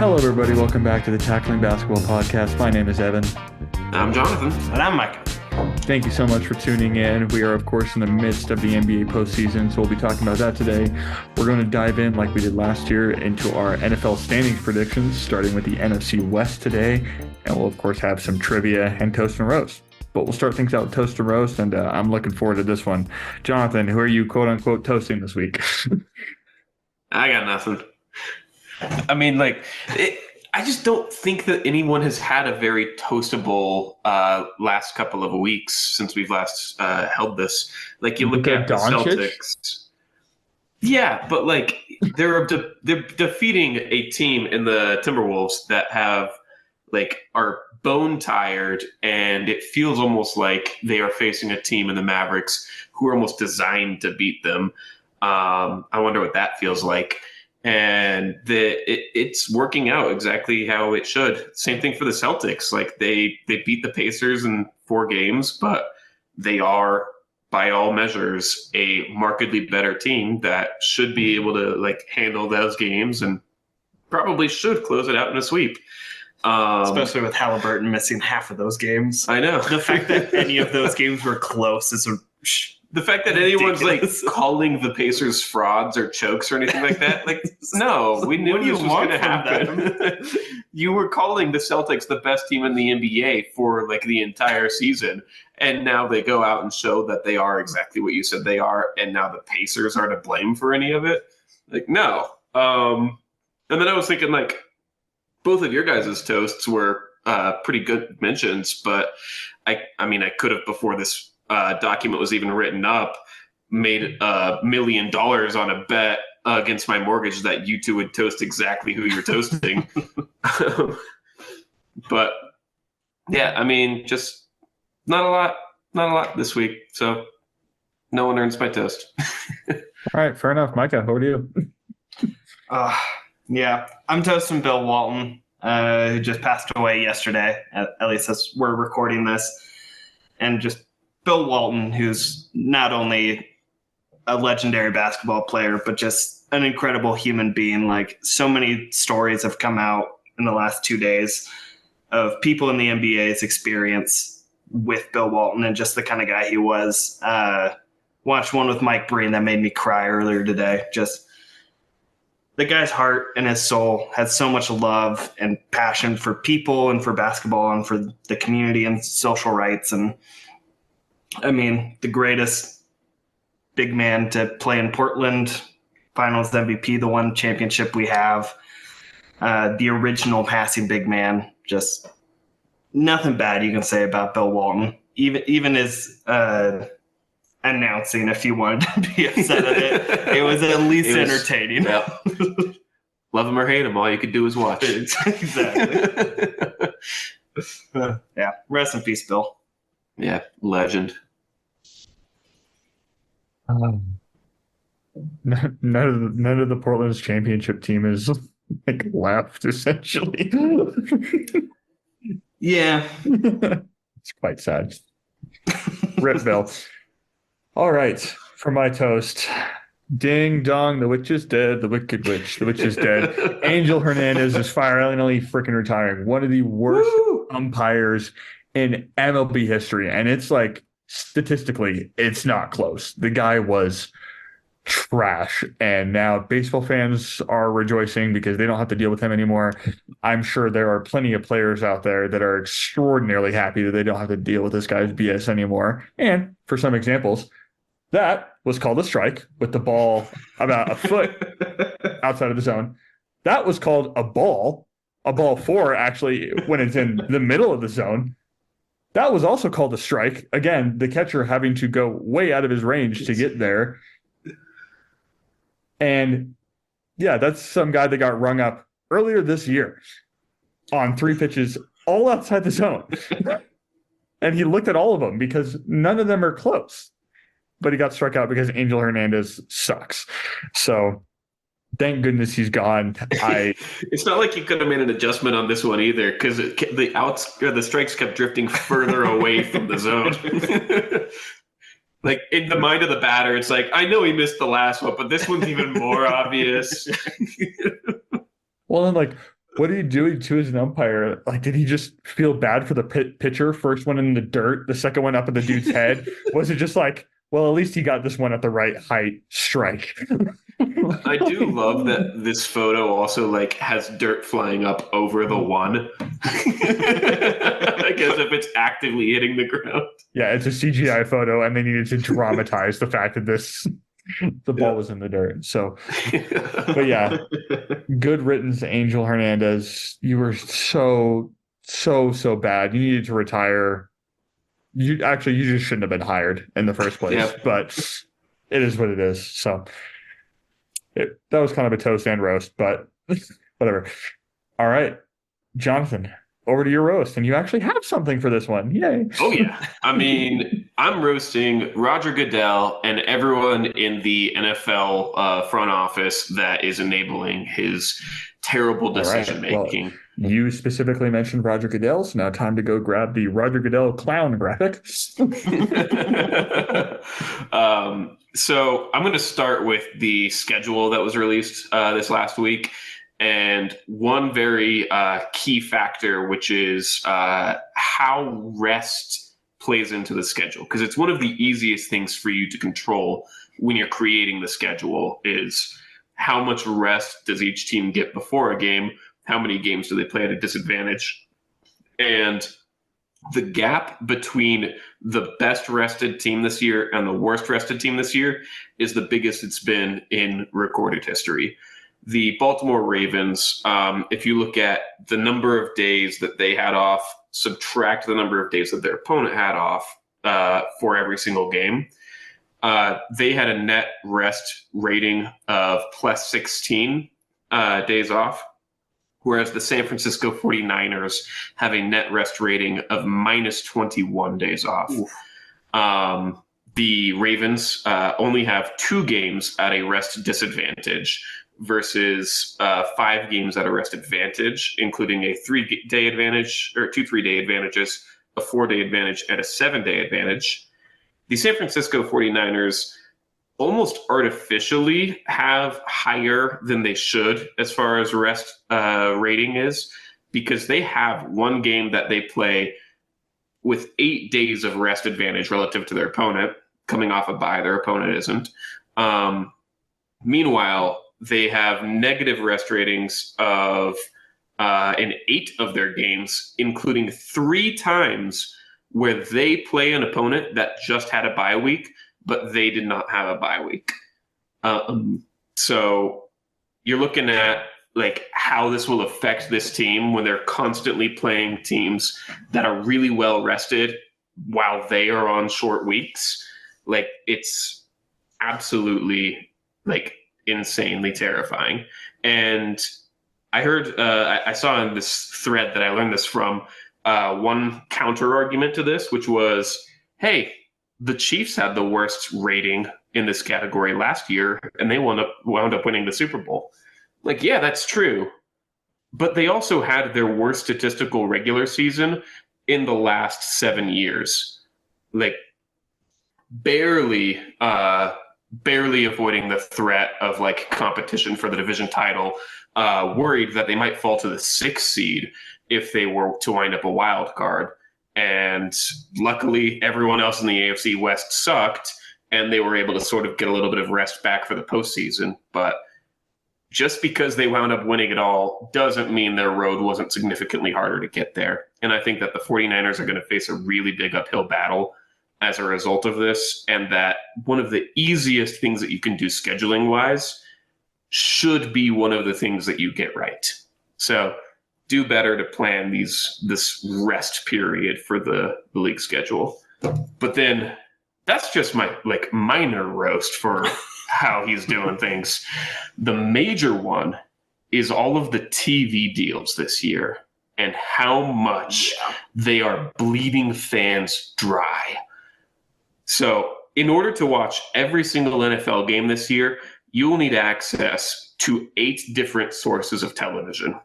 Hello, everybody. Welcome back to the Tackling Basketball Podcast. My name is Evan. I'm Jonathan. And I'm Mike. Thank you so much for tuning in. We are, of course, in the midst of the NBA postseason, so we'll be talking about that today. We're going to dive in, like we did last year, into our NFL standings predictions, starting with the NFC West today. And we'll, of course, have some trivia and toast and roast. But we'll start things out with toast and roast, and I'm looking forward to this one. Jonathan, who are you, quote-unquote, toasting this week? I got nothing. I mean, I just don't think that anyone has had a very toastable last couple of weeks since we've last held this. Like, you look at the Celtics. Yeah, but they're defeating a team in the Timberwolves that are bone tired, and it feels almost like they are facing a team in the Mavericks who are almost designed to beat them. I wonder what that feels like. And it's working out exactly how it should. Same thing for the Celtics. They beat the Pacers in 4 games, but they are, by all measures, a markedly better team that should be able to handle those games and probably should close it out in a sweep. Especially with Halliburton missing half of those games. I know. The fact that any of those games were close is the fact that anyone's calling the Pacers frauds or chokes or anything like that, no, we knew this was going to happen. You were calling the Celtics the best team in the NBA for the entire season, and now they go out and show that they are exactly what you said they are, and now the Pacers are to blame for any of it. No. And then I was thinking both of your guys' toasts were pretty good mentions, but I could have, before this document was even written up, made $1 million on a bet against my mortgage that you two would toast exactly who you're toasting. But yeah, just not a lot this week. So no one earns my toast. All right, fair enough. Micah, how are you? Yeah, I'm toasting Bill Walton, who just passed away yesterday, at least as we're recording this. And just Bill Walton, who's not only a legendary basketball player, but just an incredible human being. So many stories have come out in the last 2 days of people in the NBA's experience with Bill Walton and just the kind of guy he was. Watched one with Mike Breen that made me cry earlier today. Just the guy's heart and his soul had so much love and passion for people and for basketball and for the community and social rights. And the greatest big man to play in Portland, Finals MVP, the one championship we have, the original passing big man. Just nothing bad you can say about Bill Walton. Even his announcing, if you wanted to be upset at it, it was at least entertaining. Yeah. Love him or hate him, all you could do is watch. Exactly. Yeah, rest in peace, Bill. Yeah, legend. None of the Portland's championship team is left, essentially. Yeah. It's quite sad. Rip Bill. All right, for my toast. Ding dong, the witch is dead. The wicked witch, the witch is dead. Angel Hernandez is finally freaking retiring. One of the worst umpires in MLB history. And it's statistically, it's not close. The guy was trash. And now baseball fans are rejoicing because they don't have to deal with him anymore. I'm sure there are plenty of players out there that are extraordinarily happy that they don't have to deal with this guy's BS anymore. And for some examples, that was called a strike with the ball about a foot outside of the zone. That was called a ball 4, actually, when it's in the middle of the zone. That was also called a strike. Again, the catcher having to go way out of his range to get there. And yeah, that's some guy that got rung up earlier this year on 3 pitches all outside the zone. And he looked at all of them because none of them are close. But he got struck out because Angel Hernandez sucks. So thank goodness he's gone. It's not like you could have made an adjustment on this one either, because the strikes kept drifting further away from the zone. In the mind of the batter, it's I know he missed the last one, but this one's even more obvious. Well, then what are you doing to as an umpire? Like, did he just feel bad for the pitcher? First one in the dirt, the second one up in the dude's head. Was it just like, well, at least he got this one at the right height, strike? I do love that this photo also like has dirt flying up over the one. I guess if it's actively hitting the ground. Yeah, it's a CGI photo, and they needed to dramatize the fact that the ball was in the dirt. So, but yeah, good riddance, Angel Hernandez. You were so bad. You needed to retire. You just shouldn't have been hired in the first place, but it is what it is. So that was kind of a toast and roast, but whatever. All right, Jonathan, over to your roast, and you actually have something for this one. Yay. Oh, yeah. I mean, I'm roasting Roger Goodell and everyone in the NFL front office that is enabling his terrible decision-making. Well, you specifically mentioned Roger Goodell, so now time to go grab the Roger Goodell clown graphic. So I'm going to start with the schedule that was released this last week. And one very key factor, which is how rest plays into the schedule. Because it's one of the easiest things for you to control when you're creating the schedule is how much rest does each team get before a game? How many games do they play at a disadvantage? And the gap between the best rested team this year and the worst rested team this year is the biggest it's been in recorded history. The Baltimore Ravens, if you look at the number of days that they had off, subtract the number of days that their opponent had off for every single game, they had a net rest rating of plus 16 days off, whereas the San Francisco 49ers have a net rest rating of minus 21 days off. The Ravens only have 2 games at a rest disadvantage versus 5 games at a rest advantage, including a 3-day advantage or 2 3-day advantages, a 4-day advantage, and a 7-day advantage. The San Francisco 49ers almost artificially have higher than they should as far as rest rating is, because they have one game that they play with 8 days of rest advantage relative to their opponent, coming off a bye. Their opponent isn't. Meanwhile, they have negative rest ratings of in 8 of their games, including 3 times where they play an opponent that just had a bye week, but they did not have a bye week. So you're looking at like how this will affect this team when they're constantly playing teams that are really well rested while they are on short weeks. Like, it's absolutely like insanely terrifying. And I heard, I saw in this thread that I learned this from, one counter argument to this, which was, hey, the Chiefs had the worst rating in this category last year, and they wound up winning the Super Bowl. Like, yeah, that's true. But they also had their worst statistical regular season in the last 7 years. Like, barely avoiding the threat of like competition for the division title, worried that they might fall to the 6th seed if they were to wind up a wild card. And luckily, everyone else in the AFC West sucked, and they were able to sort of get a little bit of rest back for the postseason. But just because they wound up winning it all doesn't mean their road wasn't significantly harder to get there. And I think that the 49ers are going to face a really big uphill battle as a result of this, and that one of the easiest things that you can do scheduling-wise should be one of the things that you get right. So do better to plan this rest period for the league schedule. But then that's just my like minor roast for how he's doing things. The major one is all of the TV deals this year and how much they are bleeding fans dry. So in order to watch every single NFL game this year, you will need access to 8 different sources of television.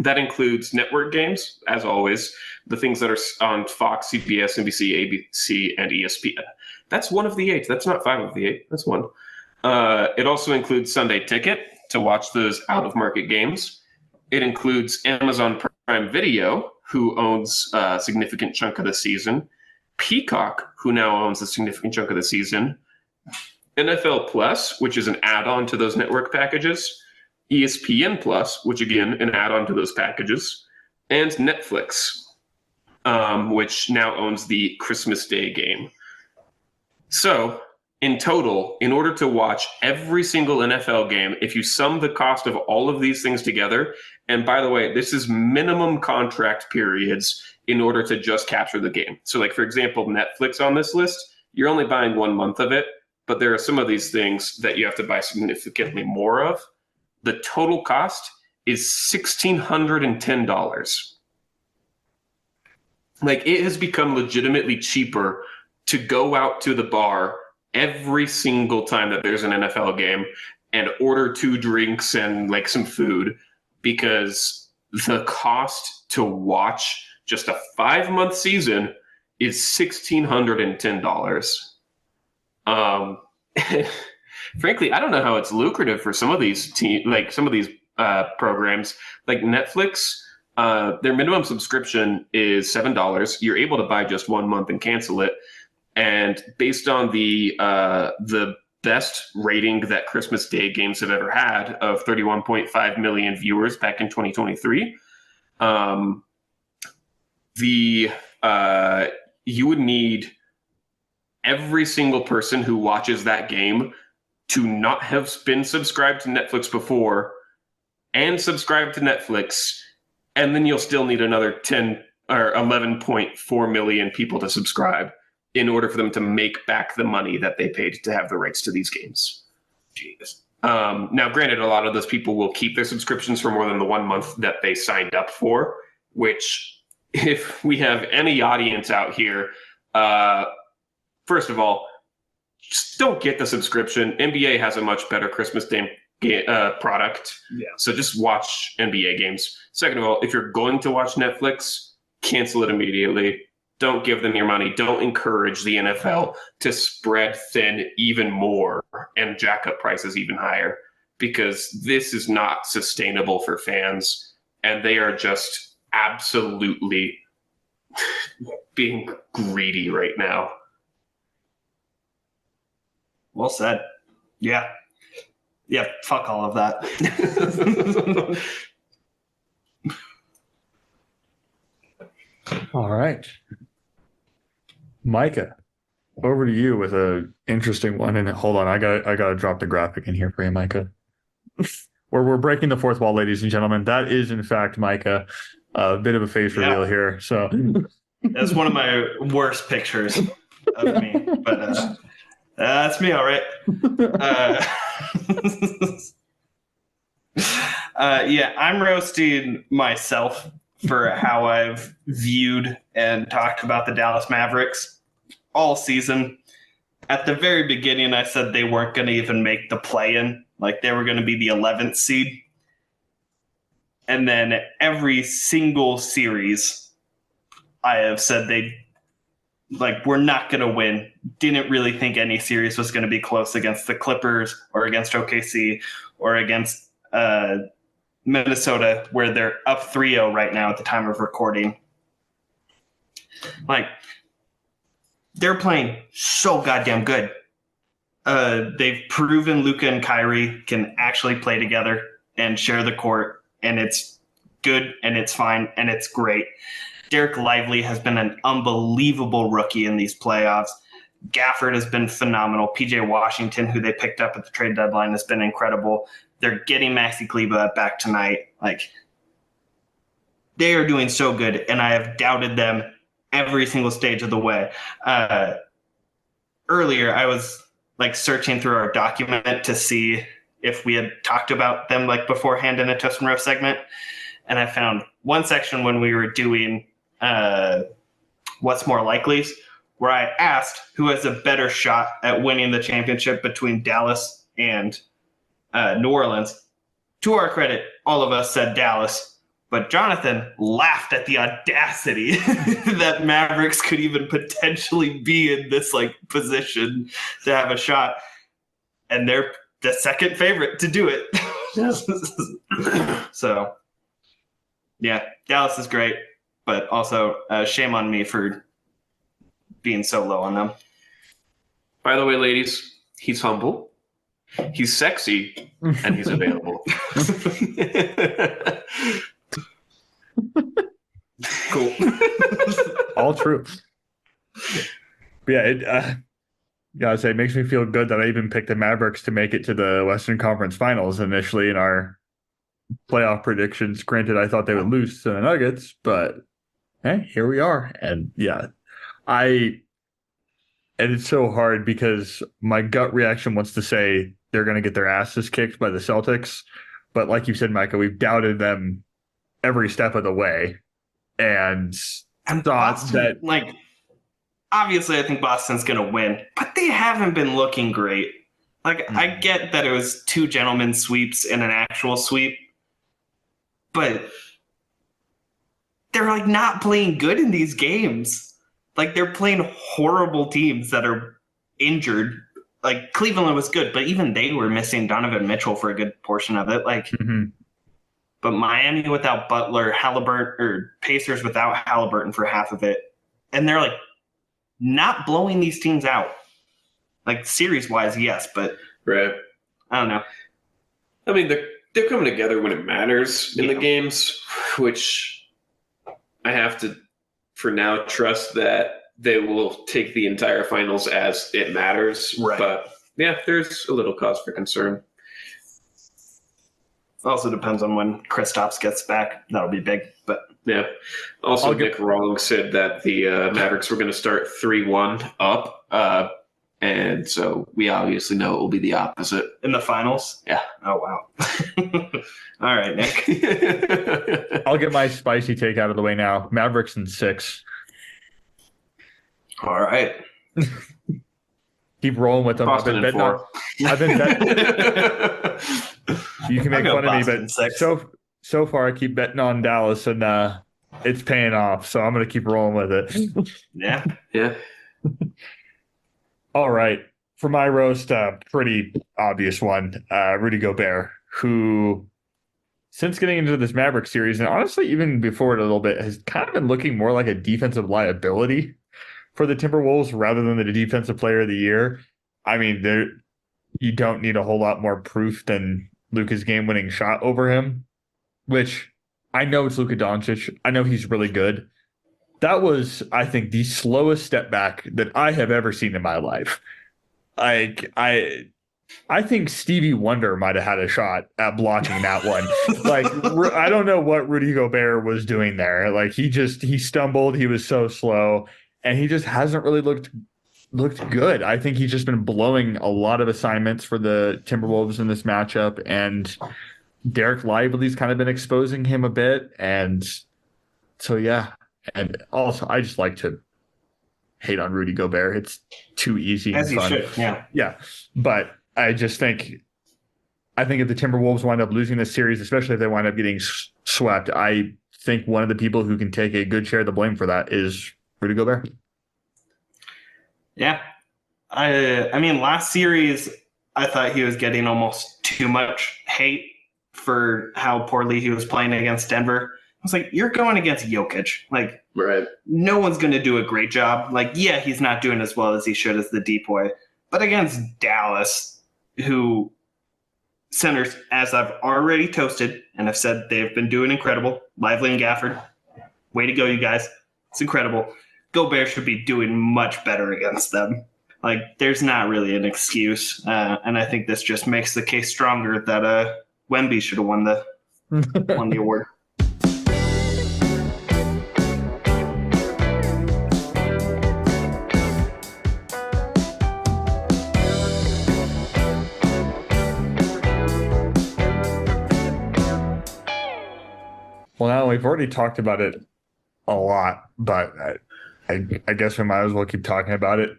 That includes network games, as always, the things that are on Fox, CBS, NBC, ABC, and ESPN. That's one of the 8. That's not 5 of the 8. That's one. It also includes Sunday Ticket to watch those out-of-market games. It includes Amazon Prime Video, who owns a significant chunk of the season, Peacock, who now owns a significant chunk of the season, NFL Plus, which is an add-on to those network packages, ESPN Plus, which again, an add-on to those packages, and Netflix, which now owns the Christmas Day game. So, in total, in order to watch every single NFL game, if you sum the cost of all of these things together, and by the way, this is minimum contract periods in order to just capture the game. So like, for example, Netflix on this list, you're only buying 1 month of it, but there are some of these things that you have to buy significantly more of. The total cost is $1,610. Like, it has become legitimately cheaper to go out to the bar every single time that there's an NFL game and order 2 drinks and like some food, because the cost to watch just a 5-month season is $1,610. Frankly, I don't know how it's lucrative for some of these programs. Like Netflix, their minimum subscription is $7. You're able to buy just 1 month and cancel it. And based on the best rating that Christmas Day games have ever had of 31.5 million viewers back in 2023, you would need every single person who watches that game to not have been subscribed to Netflix before and subscribe to Netflix, and then you'll still need another 10 or 11.4 million people to subscribe in order for them to make back the money that they paid to have the rights to these games. Jeez. Now, granted, a lot of those people will keep their subscriptions for more than the 1 month that they signed up for, which, if we have any audience out here, first of all, just don't get the subscription. NBA has a much better Christmas Day product. Yeah. So just watch NBA games. Second of all, if you're going to watch Netflix, cancel it immediately. Don't give them your money. Don't encourage the NFL to spread thin even more and jack up prices even higher, because this is not sustainable for fans, and they are just absolutely being greedy right now. Well said. Yeah. Yeah, fuck all of that. All right. Micah, over to you with a interesting one. And hold on, I gotta drop the graphic in here for you, Micah. We're breaking the fourth wall, ladies and gentlemen. That is, in fact, Micah. A bit of a face reveal here. So that's one of my worst pictures of me, but that's me, all right. Yeah, I'm roasting myself for how I've viewed and talked about the Dallas Mavericks all season. At the very beginning, I said they weren't going to even make the play-in. Like, they were going to be the 11th seed. And then every single series, I have said we're not going to win. Didn't really think any series was going to be close against the Clippers or against OKC or against Minnesota, where they're up 3-0 right now at the time of recording. Like, they're playing so goddamn good. They've proven Luka and Kyrie can actually play together and share the court, and it's good and it's fine and it's great. Derek Lively has been an unbelievable rookie in these playoffs. Gafford has been phenomenal. PJ Washington, who they picked up at the trade deadline, has been incredible. They're getting Maxi Kleber back tonight. Like, they are doing so good, and I have doubted them every single stage of the way. Earlier, I was searching through our document to see if we had talked about them beforehand in a Toast and Roast segment, and I found one section when we were doing What's More Likely's, where I asked who has a better shot at winning the championship between Dallas and New Orleans. To our credit, all of us said Dallas, but Jonathan laughed at the audacity that Mavericks could even potentially be in this position to have a shot, and they're the second favorite to do it. So Yeah, Dallas is great, but also shame on me for being so low on them. By the way, ladies, he's humble, he's sexy, and he's available. Cool. All true. But yeah, gotta say, it makes me feel good that I even picked the Mavericks to make it to the Western Conference Finals initially in our playoff predictions. Granted, I thought they would lose to the Nuggets, but hey, here we are. And yeah, and it's so hard because my gut reaction wants to say they're going to get their asses kicked by the Celtics. But like you said, Micah, we've doubted them every step of the way. And thought Boston, that, obviously I think Boston's going to win, but they haven't been looking great. I get that it was 2 gentlemen sweeps and an actual sweep, but they're not playing good in these games. They're playing horrible teams that are injured. Cleveland was good, but even they were missing Donovan Mitchell for a good portion of it. But Miami without Butler, or Pacers without Halliburton for half of it, and they're not blowing these teams out. Series wise, yes, but Right. I don't know. I mean, they're coming together when it matters in the games, which I have to, for now, trust that they will take the entire finals as it matters. Right. But yeah, there's a little cause for concern. Also depends on when Kristaps gets back. That'll be big. But yeah. Also, Nick Wrong said that the Mavericks were going to start 3-1 up. And so we obviously know it will be the opposite. In the finals? Yeah. Oh, wow. All right, Nick. I'll get my spicy take out of the way now. Mavericks in 6. All right. Keep rolling with them. Boston in 4. I've been betting. You can make fun of me, but 6. so far I keep betting on Dallas, and it's paying off. So I'm going to keep rolling with it. Yeah. Yeah. All right. For my roast, pretty obvious one, Rudy Gobert, who, since getting into this Maverick series, and honestly even before it a little bit, has kind of been looking more like a defensive liability for the Timberwolves rather than the defensive player of the year. I mean, you don't need a whole lot more proof than Luka's game-winning shot over him, which I know it's Luka Doncic. I know he's really good. That was, I think, the slowest step back that I have ever seen in my life. I think Stevie Wonder might have had a shot at blocking that one. I don't know what Rudy Gobert was doing there. He stumbled. He was so slow, and he just hasn't really looked good. I think he's just been blowing a lot of assignments for the Timberwolves in this matchup, and Derek Lively's kind of been exposing him a bit. And so, yeah. And also, I just like to hate on Rudy Gobert. It's too easy and As fun. you should, yeah. Yeah. But I just think if the Timberwolves wind up losing this series, especially if they wind up getting swept, I think one of the people who can take a good share of the blame for that is Rudy Gobert. Yeah. I mean, last series, I thought he was getting almost too much hate for how poorly he was playing against Denver. I was you're going against Jokic. Right. No one's going to do a great job. Yeah, he's not doing as well as he should as the depoy. But against Dallas, who centers, as I've already toasted and have said, they've been doing incredible. Lively and Gafford, way to go, you guys. It's incredible. Gobert should be doing much better against them. There's not really an excuse. And I think this just makes the case stronger that Wemby should have won the award. Well, now we've already talked about it a lot, but I guess we might as well keep talking about it.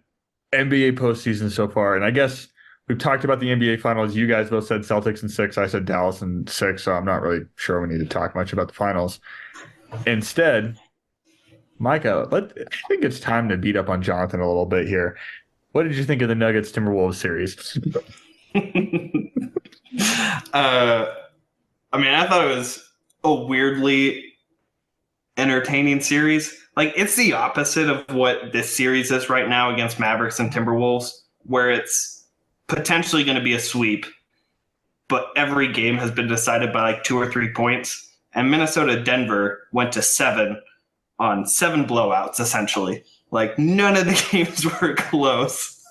NBA postseason so far, and I guess we've talked about the NBA finals. You guys both said Celtics in 6. I said Dallas in 6, so I'm not really sure we need to talk much about the finals. Instead, Micah, I think it's time to beat up on Jonathan a little bit here. What did you think of the Nuggets Timberwolves series? I mean, I thought it was a weirdly entertaining series. Like, it's the opposite of what this series is right now against Mavericks and Timberwolves, where it's potentially going to be a sweep, but every game has been decided by like 2 or 3 points. And Minnesota-Denver went to 7 on 7 blowouts, essentially. Like, none of the games were close.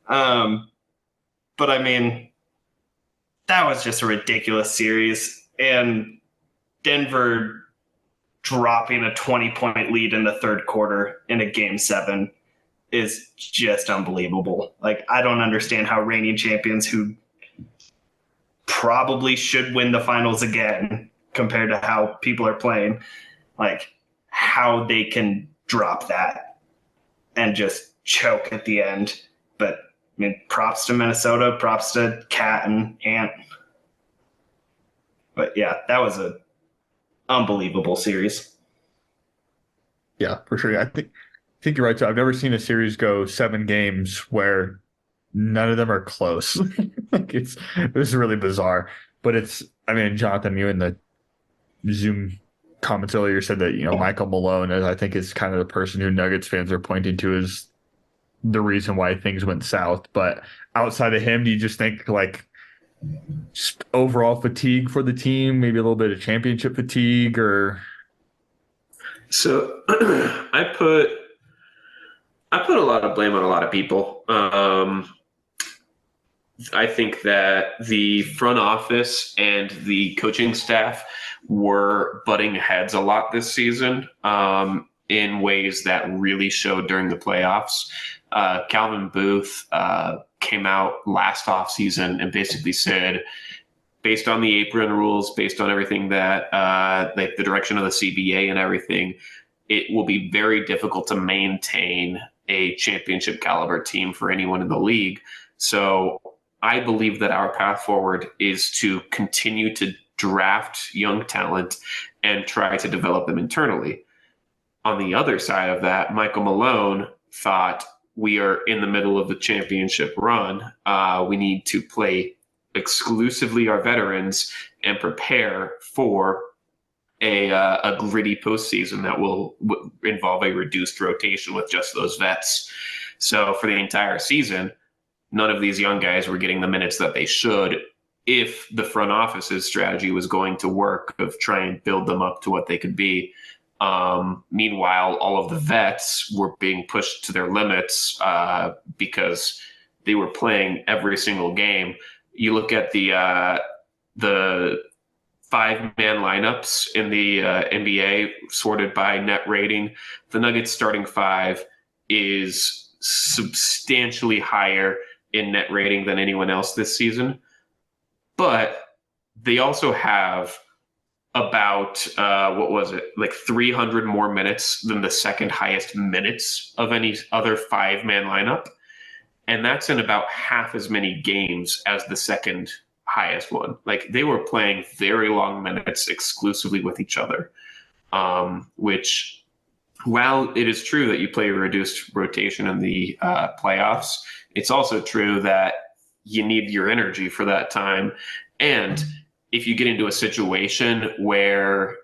But I mean, that was just a ridiculous series. And Denver dropping a 20-point lead in the third quarter in a game 7 is just unbelievable. Like, I don't understand how reigning champions who probably should win the finals again compared to how people are playing, like, how they can drop that and just choke at the end. But I mean, props to Minnesota, props to Cat and Ant. But yeah, that was a unbelievable series. Yeah, for sure. I think you're right. So I've never seen a series go 7 games where none of them are close. Like, this is really bizarre. But I mean, Jonathan, you in the Zoom comments earlier said that, Michael Malone, I think, is kind of the person who Nuggets fans are pointing to as the reason why things went south. But outside of him, do you just think, like, just overall fatigue for the team, maybe a little bit of championship fatigue, or? So I put a lot of blame on a lot of people. I think that the front office and the coaching staff were butting heads a lot this season in ways that really showed during the playoffs. Calvin Booth came out last offseason and basically said, based on the apron rules, based on everything that, like the direction of the CBA and everything, it will be very difficult to maintain a championship caliber team for anyone in the league. So I believe that our path forward is to continue to draft young talent and try to develop them internally. On the other side of that, Michael Malone thought, we are in the middle of the championship run. We need to play exclusively our veterans and prepare for a gritty postseason that will involve a reduced rotation with just those vets. So for the entire season, none of these young guys were getting the minutes that they should if the front office's strategy was going to work of try and build them up to what they could be. Meanwhile, all of the vets were being pushed to their limits because they were playing every single game. You look at the 5-man lineups in the NBA sorted by net rating. The Nuggets starting 5 is substantially higher in net rating than anyone else this season. But they also have about, like 300 more minutes than the second highest minutes of any other 5-man lineup. And that's in about half as many games as the second highest one. Like, they were playing very long minutes exclusively with each other, which, while it is true that you play a reduced rotation in the playoffs, it's also true that you need your energy for that time. And if you get into a situation where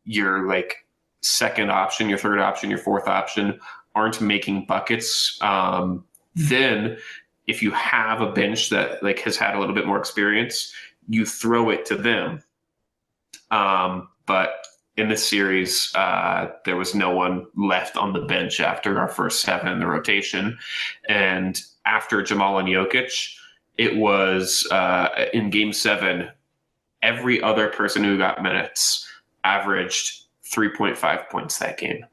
your like second option, your third option, your fourth option aren't making buckets, then if you have a bench that like has had a little bit more experience, you throw it to them. But in this series, there was no one left on the bench after our first 7 in the rotation. And after Jamal and Jokic, it was in game 7, every other person who got minutes averaged 3.5 points that game.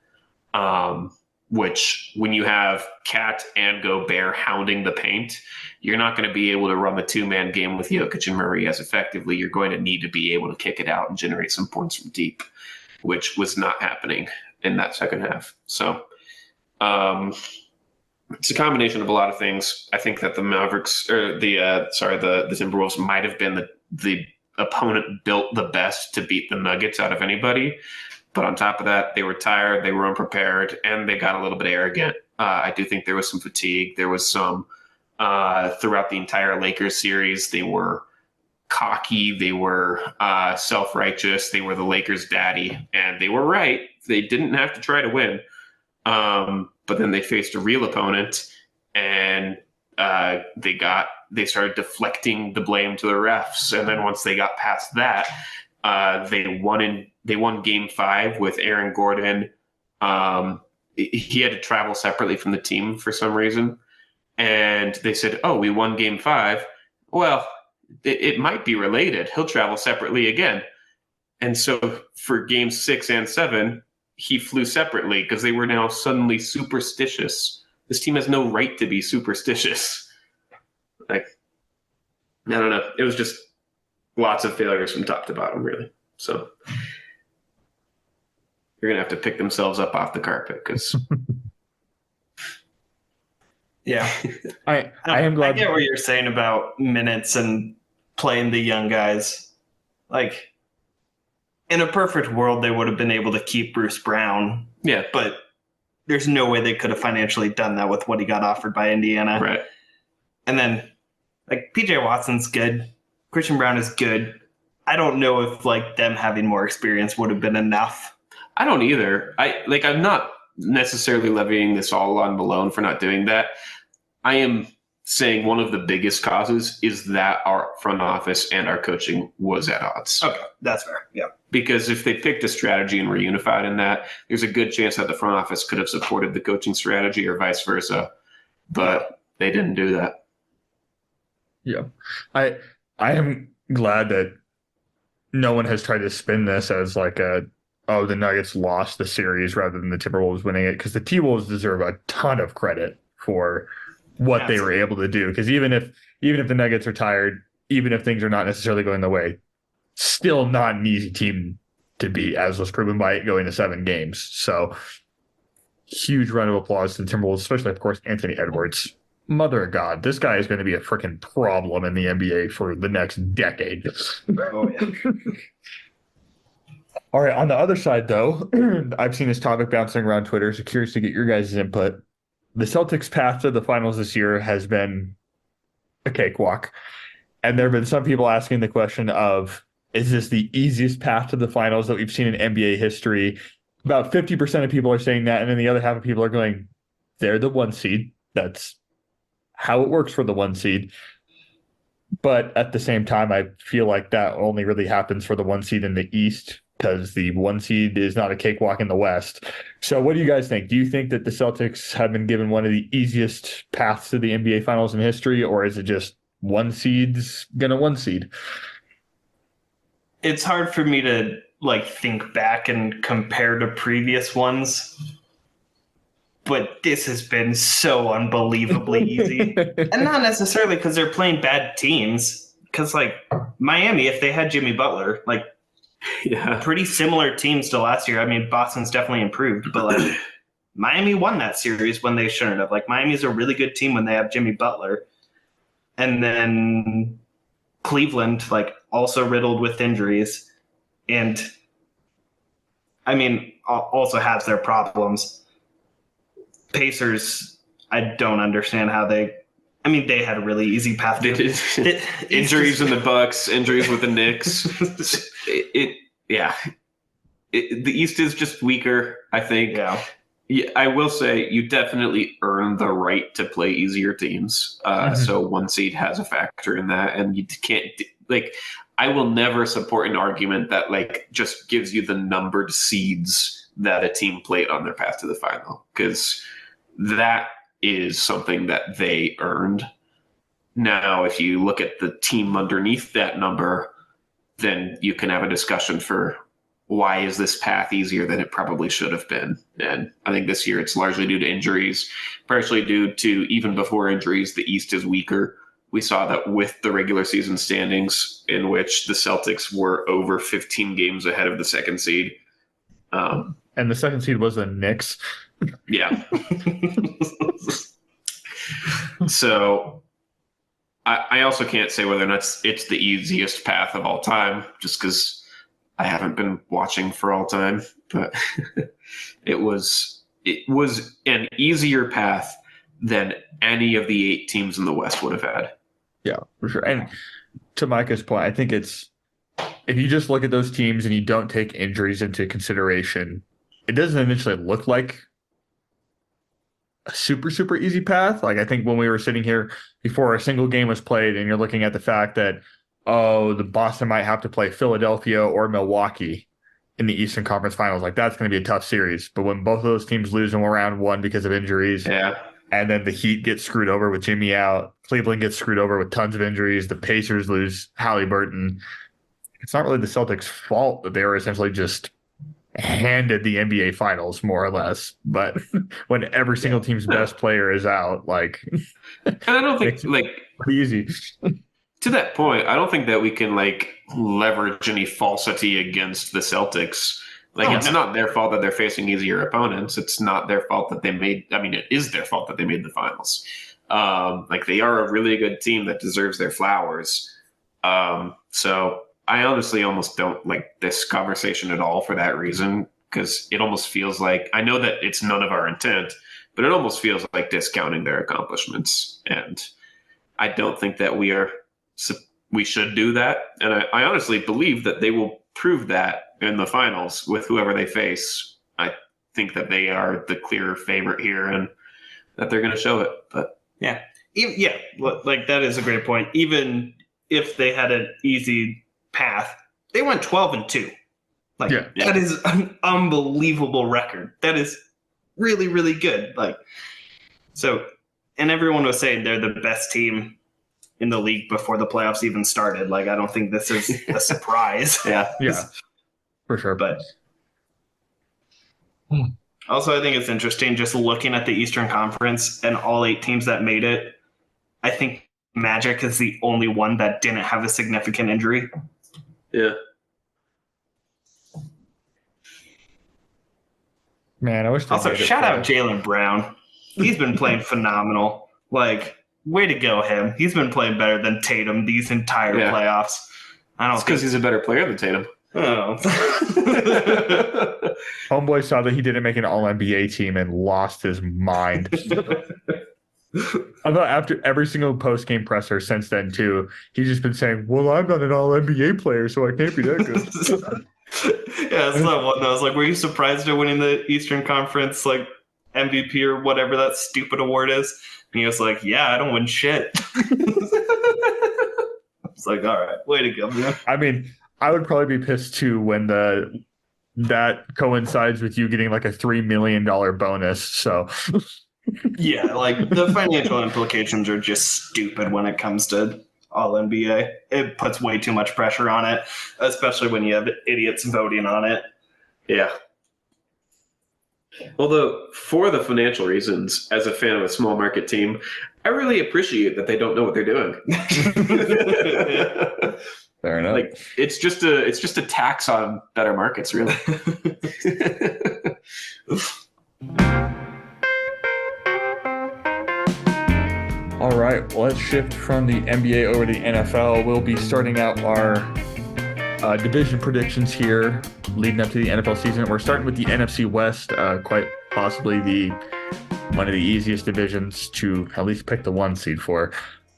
Which, when you have Cat and Gobert hounding the paint, you're not going to be able to run the 2-man game with Jokic and Murray as effectively. You're going to need to be able to kick it out and generate some points from deep, which was not happening in that second half. So it's a combination of a lot of things. I think that the Mavericks, or the Timberwolves might have been the opponent built the best to beat the Nuggets out of anybody. But on top of that, they were tired, they were unprepared, and they got a little bit arrogant. I do think there was some fatigue. There was some throughout the entire Lakers series. They were cocky. They were self-righteous. They were the Lakers' daddy, and they were right. They didn't have to try to win. But then they faced a real opponent, and they started deflecting the blame to the refs. And then once they got past that, they won Game 5 with Aaron Gordon. He had to travel separately from the team for some reason. And they said, oh, we won Game 5. Well, it might be related. He'll travel separately again. And so for Game 6 and 7, he flew separately because they were now suddenly superstitious. This team has no right to be superstitious. Like, I don't know. It was just lots of failures from top to bottom, really. So you're going to have to pick themselves up off the carpet because... Yeah. I am glad. I get what you're saying about minutes and playing the young guys. Like, in a perfect world, they would have been able to keep Bruce Brown. Yeah. But there's no way they could have financially done that with what he got offered by Indiana. Right. And then, like, PJ Watson's good. Christian Brown is good. I don't know if, like, them having more experience would have been enough. I don't either. I'm not necessarily levying this all on Malone for not doing that. I am saying one of the biggest causes is that our front office and our coaching was at odds. Okay, that's fair. Yeah. Because if they picked a strategy and were unified in that, there's a good chance that the front office could have supported the coaching strategy or vice versa. But they didn't do that. Yeah. I am glad that no one has tried to spin this as like the Nuggets lost the series rather than the Timberwolves winning it, because the T-Wolves deserve a ton of credit for what they were able to do. Because even if the Nuggets are tired, even if things are not necessarily going their way, still not an easy team to beat, as was proven by it going to 7 games. So huge round of applause to the Timberwolves, especially, of course, Anthony Edwards. Mother of God, this guy is going to be a freaking problem in the NBA for the next decade. Oh, yeah. All right, on the other side, though, I've seen this topic bouncing around Twitter, so curious to get your guys' input. The Celtics' path to the finals this year has been a cakewalk. And there have been some people asking the question of, is this the easiest path to the finals that we've seen in NBA history? About 50% of people are saying that, and then the other half of people are going, they're the 1 seed. That's how it works for the 1 seed. But at the same time, I feel like that only really happens for the 1 seed in the East, because the 1 seed is not a cakewalk in the West. So what do you guys think? Do you think that the Celtics have been given one of the easiest paths to the NBA Finals in history, or is it just 1 seed's gonna 1 seed? It's hard for me to think back and compare to previous ones, but this has been so unbelievably easy. And not necessarily because they're playing bad teams, because Miami, if they had Jimmy Butler, Yeah. pretty similar teams to last year. I mean, Boston's definitely improved, but Miami won that series when they shouldn't have. Miami's a really good team when they have Jimmy Butler. And then Cleveland, also riddled with injuries. And I mean, also has their problems. Pacers, I don't understand how they had a really easy path. Injuries in the Bucks, injuries with the Knicks. The East is just weaker, I think. Yeah. Yeah, I will say you definitely earn the right to play easier teams. So 1 seed has a factor in that, and you can't I will never support an argument that just gives you the numbered seeds that a team played on their path to the final, because that is something that they earned. Now, if you look at the team underneath that number, then you can have a discussion for why is this path easier than it probably should have been. And I think this year it's largely due to injuries, partially due to, even before injuries, the East is weaker. We saw that with the regular season standings, in which the Celtics were over 15 games ahead of the 2nd seed. And the 2nd seed was the Knicks. Yeah. So I also can't say whether or not it's the easiest path of all time, just because I haven't been watching for all time. But it was an easier path than any of the 8 teams in the West would have had. Yeah, for sure. And to Micah's point, I think it's if you just look at those teams and you don't take injuries into consideration, it doesn't initially look like a super easy path. Like I think when we were sitting here before a single game was played and you're looking at the fact that, oh, the Boston might have to play Philadelphia or Milwaukee in the Eastern Conference Finals, like that's going to be a tough series. But when both of those teams lose in round one because of injuries, and then the Heat get screwed over with Jimmy out, Cleveland gets screwed over with tons of injuries, the Pacers lose Halliburton, it's not really the Celtics' fault that they were essentially just handed the NBA Finals, more or less. But when every single team's best player is out, like, and I don't think pretty easy. To that point, I don't think that we can leverage any falsity against the Celtics. It's not their fault that they're facing easier opponents. It's not their fault that they made. I mean, it is their fault that they made the finals. They are a really good team that deserves their flowers. So I honestly almost don't like this conversation at all for that reason, because it almost feels like, I know that it's none of our intent, but it almost feels like discounting their accomplishments. And I don't think that we should do that. And I honestly believe that they will prove that in the finals with whoever they face. I think that they are the clear favorite here and that they're going to show it. But that is a great point. Even if they had an easy path, they went 12-2. That is an unbelievable record. That is really, really good. And everyone was saying they're the best team in the league before the playoffs even started. I don't think this is a surprise. Yeah, for sure. But also, I think it's interesting just looking at the Eastern Conference and all 8 teams that made it. I think Magic is the only one that didn't have a significant injury. Yeah. Man, I wish they also shout out Jaylen Brown. He's been playing phenomenal. Way to go, him. He's been playing better than Tatum these entire playoffs. It's because he's a better player than Tatum. Oh. Homeboy saw that he didn't make an All-NBA team and lost his mind. Although after every single post-game presser since then, too, he's just been saying, well, I'm not an All-NBA player, so I can't be that good. That's that one. I was like, were you surprised at winning the Eastern Conference MVP or whatever that stupid award is? And he was like, yeah, I don't win shit. It's like, all right, way to go, man. I mean, I would probably be pissed too when that coincides with you getting a $3 million bonus. So yeah, the financial implications are just stupid when it comes to All NBA. It puts way too much pressure on it, especially when you have idiots voting on it. Yeah. Although, for the financial reasons, as a fan of a small market team, I really appreciate that they don't know what they're doing. Fair enough. It's just a tax on better markets, really. All right, well, let's shift from the NBA over to the NFL. We'll be starting out our division predictions here leading up to the NFL season. We're starting with the NFC West, quite possibly one of the easiest divisions to at least pick the 1 seed for.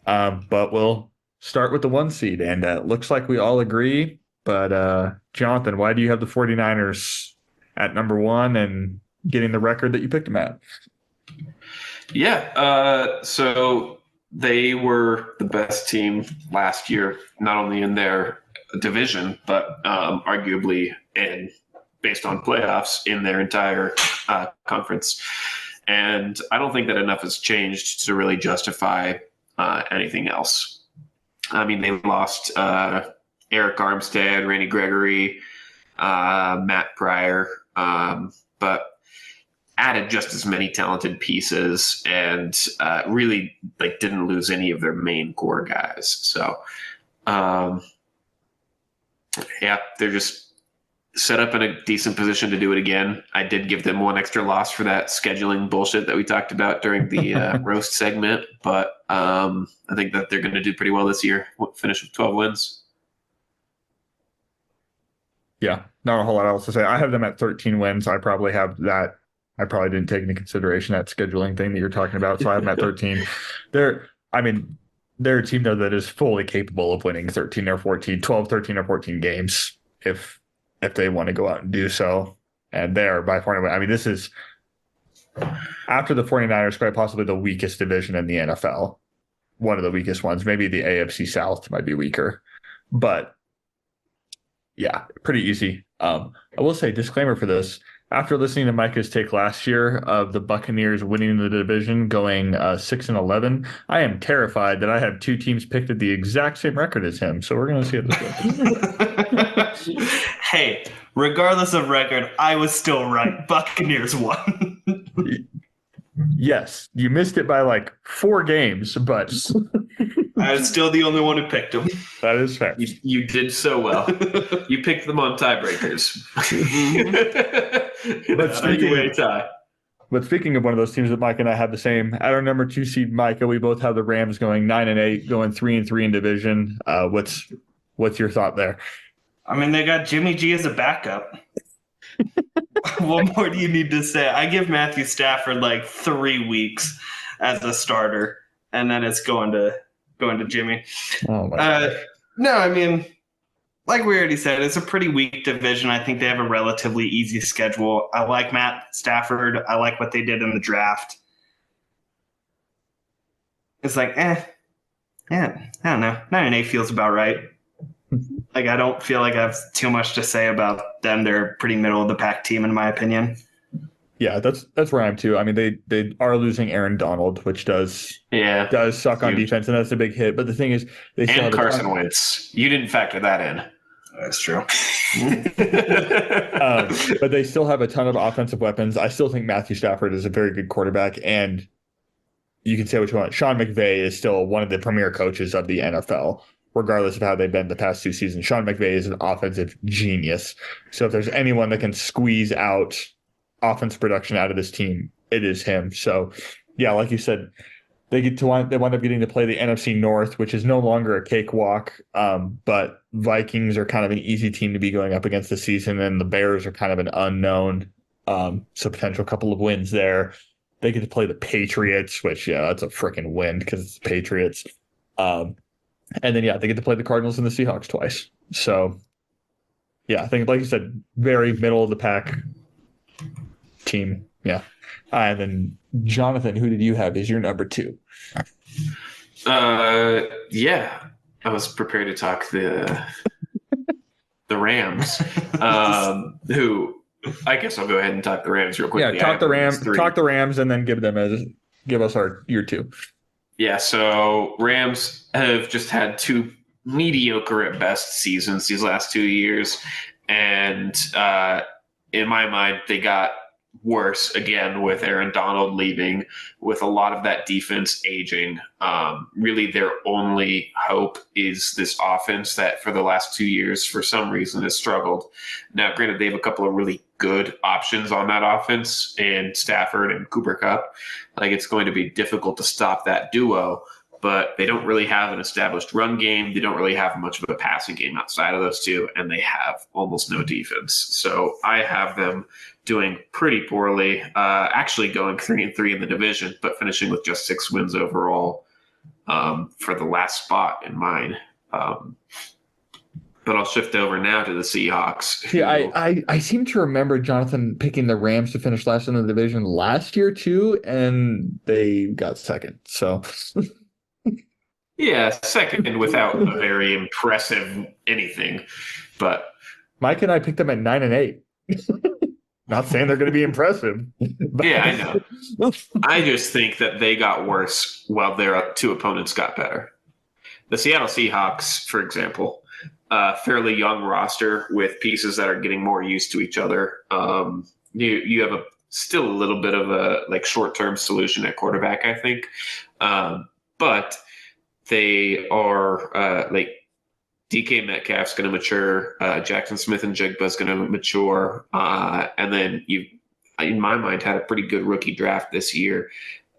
But we'll start with the 1 seed, and it looks like we all agree. But Jonathan, why do you have the 49ers at number 1 and getting the record that you picked them at? Yeah, so they were the best team last year, not only in their division, but arguably based on playoffs in their entire conference. And I don't think that enough has changed to really justify anything else. I mean, they lost Eric Armstead, Randy Gregory, Matt Pryor, but added just as many talented pieces and really didn't lose any of their main core guys. So, they're just set up in a decent position to do it again. I did give them 1 extra loss for that scheduling bullshit that we talked about during the roast segment, but I think that they're going to do pretty well this year. Finish with 12 wins. Yeah, not a whole lot else to say. I have them at 13 wins. I probably have that. I probably didn't take into consideration that scheduling thing that you're talking about, so I have them at 13. they're a team though that is fully capable of winning 13 or 14, 12, 13 or 14 games if they want to go out and do so. And they're by far and away. I mean, this is after the 49ers, quite possibly the weakest division in the NFL. One of the weakest ones. Maybe the AFC South might be weaker. But yeah, pretty easy. I will say disclaimer for this. After listening to Micah's take last year of the Buccaneers winning the division, going 6-11, I am terrified that I have two teams picked at the exact same record as him. So we're going to see it this way. Hey, regardless of record, I was still right. Buccaneers won. Yes, you missed it by like 4 games, but I was still the only one who picked them. that is fair. You did so well. You picked them on tiebreakers. But speaking of one of those teams that Mike and I have the same, at our number 2 seed, Micah, we both have the Rams going 9-8, going 3-3 in division. What's your thought there? I mean, they got Jimmy G as a backup. What more do you need to say? I give Matthew Stafford like 3 weeks as a starter, and then it's going to Jimmy. Oh my God. No, I mean, like we already said, it's a pretty weak division. I think they have a relatively easy schedule. I like Matt Stafford. I like what they did in the draft. It's like, I don't know. 9-8 feels about right. Like, I don't feel like I have too much to say about them. They're a pretty middle of the pack team, in my opinion. Yeah, that's where I am too. I mean, they are losing Aaron Donald, which does suck on defense, and that's a big hit. But the thing is, they still have Carson Wentz. You didn't factor that in. That's true. But they still have a ton of offensive weapons. I still think Matthew Stafford is a very good quarterback, and you can say what you want. Sean McVay is still one of the premier coaches of the NFL, regardless of how they've been the past 2 seasons. Sean McVay is an offensive genius. So if there's anyone that can squeeze out offense production out of this team, it is him. So, yeah, like you said, they wind up getting to play the NFC North, which is no longer a cakewalk. But Vikings are kind of an easy team to be going up against this season, and the Bears are kind of an unknown. So potential couple of wins there. They get to play the Patriots, which, yeah, that's a freaking win because it's the Patriots. And then, yeah, they get to play the Cardinals and the Seahawks twice. So, yeah, I think, like you said, very middle of the pack team. Yeah. And then, Jonathan, who did you have as your number 2? Yeah, I was prepared to talk the Rams, who I guess I'll go ahead and talk the Rams real quick. Yeah, talk the Rams, and then give us our year 2. Yeah, so Rams have just had 2 mediocre at best seasons these last 2 years. And in my mind, they got worse again with Aaron Donald leaving, with a lot of that defense aging. Really, their only hope is this offense that for the last 2 years, for some reason, has struggled. Now, granted, they have a couple of really good options on that offense, and Stafford and Cooper Kupp. Like, it's going to be difficult to stop that duo, but they don't really have an established run game. They don't really have much of a passing game outside of those two, and they have almost no defense. So I have them doing pretty poorly, actually going 3-3 in the division, but finishing with just 6 wins overall for the last spot in mine. But I'll shift over now to the Seahawks. Yeah, I seem to remember Jonathan picking the Rams to finish last in the division last year too, and they got second. So yeah, second without a very impressive anything. But Mike and I picked them at 9-8. Not saying they're going to be impressive. But yeah, I know. I just think that they got worse while their 2 opponents got better. The Seattle Seahawks, for example, fairly young roster with pieces that are getting more used to each other. You have still a little bit of a short-term solution at quarterback, I think. But they are DK Metcalf's going to mature. Jackson Smith and Jigba's going to mature. And then you, in my mind, had a pretty good rookie draft this year.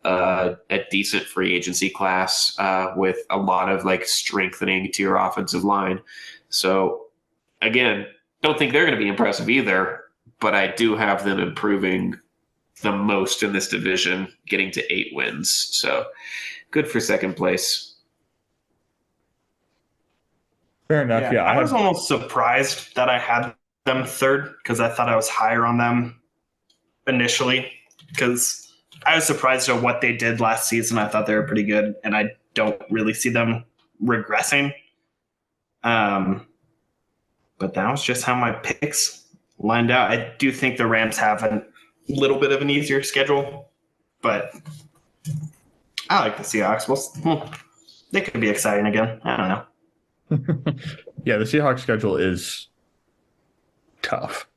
A decent free agency class with a lot of strengthening to your offensive line. So, again, don't think they're going to be impressive either, but I do have them improving the most in this division, getting to 8 wins. So, good for second place. Fair enough. Yeah, I was almost surprised that I had them third because I thought I was higher on them initially because I was surprised at what they did last season. I thought they were pretty good, and I don't really see them regressing. But that was just how my picks lined out. I do think the Rams have a little bit of an easier schedule, but I like the Seahawks. They could be exciting again. I don't know. Yeah, the Seahawks schedule is tough.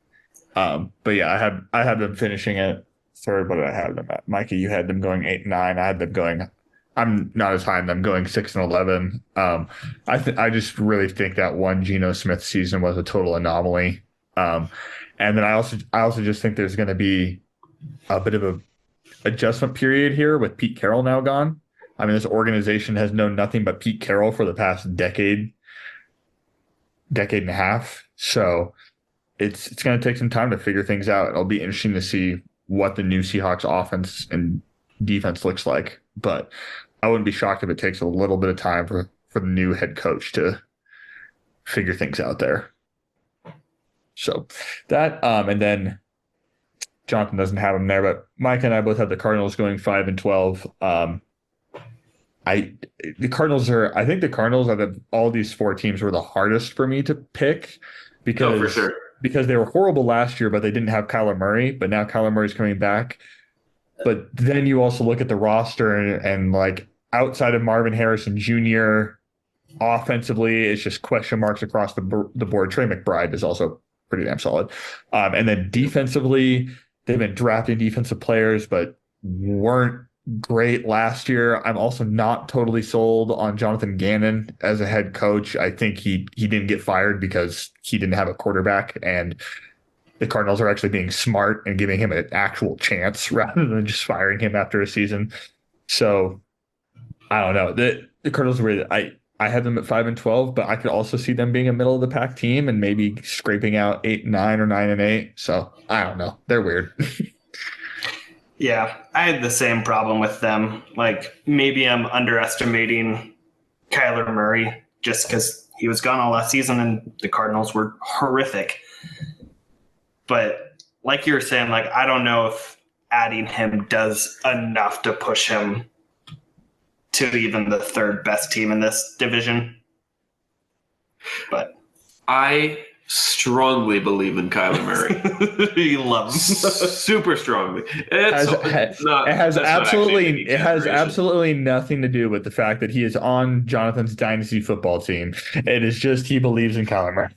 But yeah, I had them finishing it third. What did I have them at? Mikey, you had them going 8-9. I had them going. I'm not as high on them going 6-11. I just really think that one Geno Smith season was a total anomaly. And then I also just think there's going to be a bit of a adjustment period here with Pete Carroll now gone. I mean, this organization has known nothing but Pete Carroll for the past decade and a half. So it's going to take some time to figure things out. It'll be interesting to see what the new Seahawks offense and defense looks like. But I wouldn't be shocked if it takes a little bit of time for the new head coach to figure things out there. So that, and then Jonathan doesn't have them there, but Mike and I both have the Cardinals going 5-12. I think the Cardinals out of all these four teams were the hardest for me to pick because, for sure. because they were horrible last year, but they didn't have Kyler Murray, but now Kyler Murray's coming back. But then you also look at the roster and like outside of Marvin Harrison Jr., offensively, it's just question marks across the board. Trey McBride is also pretty damn solid. And then defensively, they've been drafting defensive players, but weren't great last year. I'm also not totally sold on Jonathan Gannon as a head coach. I think he didn't get fired because he didn't have a quarterback, and the Cardinals are actually being smart and giving him an actual chance rather than just firing him after a season. So I don't know. The Cardinals were I had them at 5-12, but I could also see them being a middle of the pack team and maybe scraping out 8-9 or 9-8. So I don't know. They're weird. Yeah, I had the same problem with them. Like, maybe I'm underestimating Kyler Murray just because he was gone all last season and the Cardinals were horrific. But like you were saying, like, I don't know if adding him does enough to push him to even the third best team in this division. But I strongly believe in Kyler Murray. You love him. Super strongly. It has absolutely nothing to do with the fact that he is on Jonathan's dynasty football team. It is just he believes in Kyler Murray.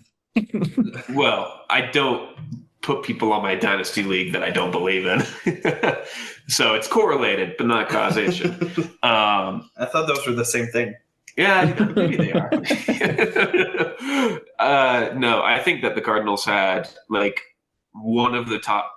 Well, I don't put people on my dynasty league that I don't believe in. So it's correlated, but not causation. I thought those were the same thing. Yeah, maybe they are. No, I think that the Cardinals had like one of the top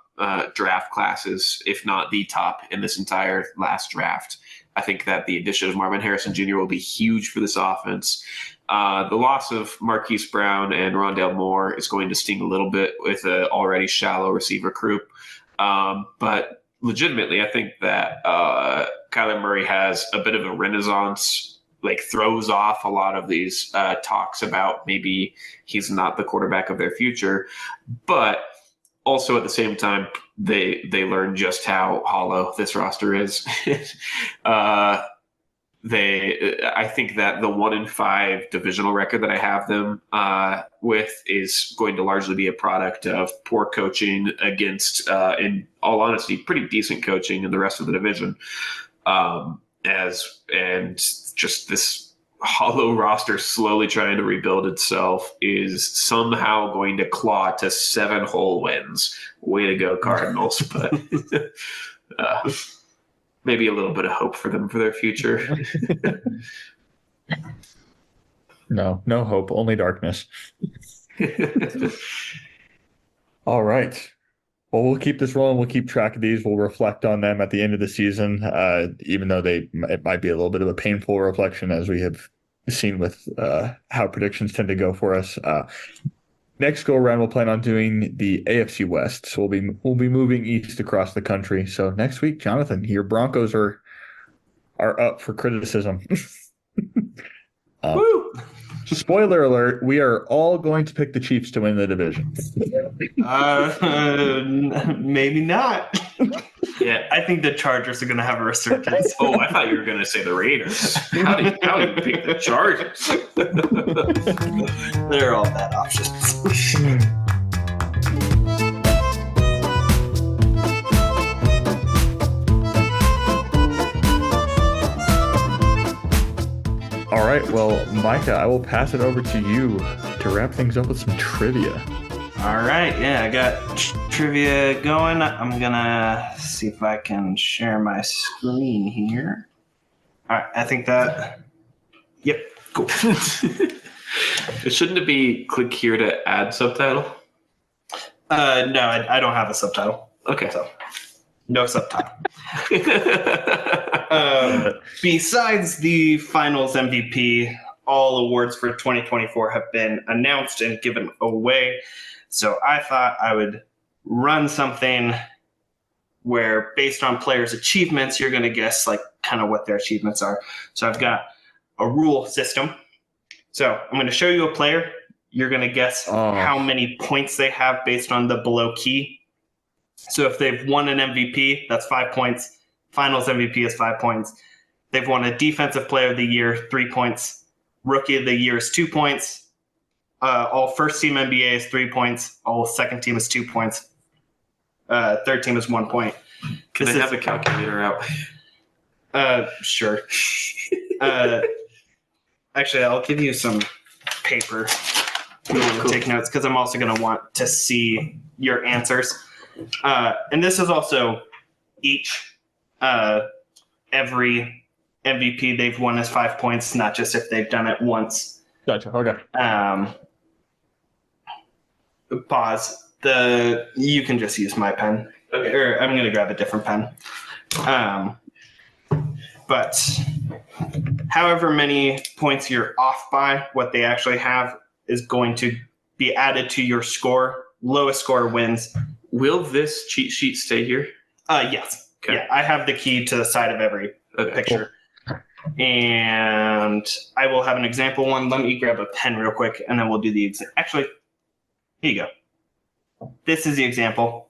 draft classes, if not the top, in this entire last draft. I think that the addition of Marvin Harrison Jr. will be huge for this offense. The loss of Marquise Brown and Rondale Moore is going to sting a little bit with an already shallow receiver group. But legitimately, I think that Kyler Murray has a bit of a renaissance, like throws off a lot of these talks about maybe he's not the quarterback of their future. But also at the same time, they learn just how hollow this roster is. I think that the 1-5 divisional record that I have them with is going to largely be a product of poor coaching against, in all honesty, pretty decent coaching in the rest of the division. And just this hollow roster slowly trying to rebuild itself is somehow going to claw to 7 whole wins. Way to go, Cardinals! But maybe a little bit of hope for them for their future. No hope, only darkness. All right. Well, we'll keep this rolling. We'll keep track of these. We'll reflect on them at the end of the season, even though it might be a little bit of a painful reflection, as we have seen with how predictions tend to go for us. Next go around, we'll plan on doing the AFC West. So we'll be moving east across the country. So next week, Jonathan, your Broncos are up for criticism. Woo! Spoiler alert, we are all going to pick the Chiefs to win the division. Maybe not. Yeah. I think the Chargers are going to have a resurgence. Oh, I thought you were going to say the Raiders. How did you pick the Chargers? They're all bad options. All right, well, Micah, I will pass it over to you to wrap things up with some trivia. All right, yeah, I got trivia going. I'm gonna see if I can share my screen here. All right, I think that. Yep, cool. Shouldn't it be click here to add subtitle? No, I don't have a subtitle. Okay. So no subtitle. Besides the finals MVP, all awards for 2024 have been announced and given away. So I thought I would run something where, based on players' achievements, you're going to guess like kind of what their achievements are. So I've got a rule system. So I'm going to show you a player. You're going to guess how many points they have based on the below key. So if they've won an MVP, that's 5 points. Finals MVP is 5 points. They've won a Defensive Player of the Year, 3 points. Rookie of the Year is 2 points. All first team NBA is 3 points. All second team is 2 points. Third team is 1 point. Can I have the calculator out? Sure. Actually, I'll give you some paper to take notes because I'm also going to want to see your answers. And this is also each, every MVP they've won is 5 points, not just if they've done it once. Gotcha. Okay. Pause. You can just use my pen. Okay. Or I'm going to grab a different pen. But however many points you're off by, what they actually have is going to be added to your score. Lowest score wins. Will this cheat sheet stay here? Yes. Okay. Yeah, I have the key to the side of every picture. And I will have an example one. Let me grab a pen real quick, and then we'll do the example. Actually, here you go. This is the example.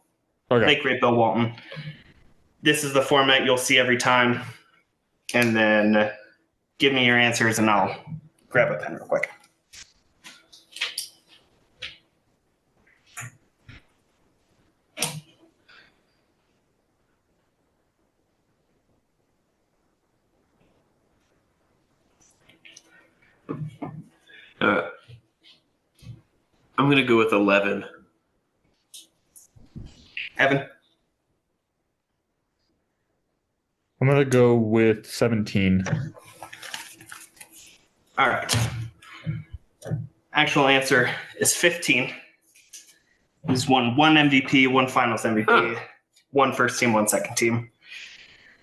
Okay. Make great Bill Walton. This is the format you'll see every time. And then give me your answers, and I'll grab a pen real quick. I'm going to go with 11. Evan? I'm going to go with 17. All right. Actual answer is 15. He's won 1 MVP, 1 Finals MVP, 1 first team, 1 second team.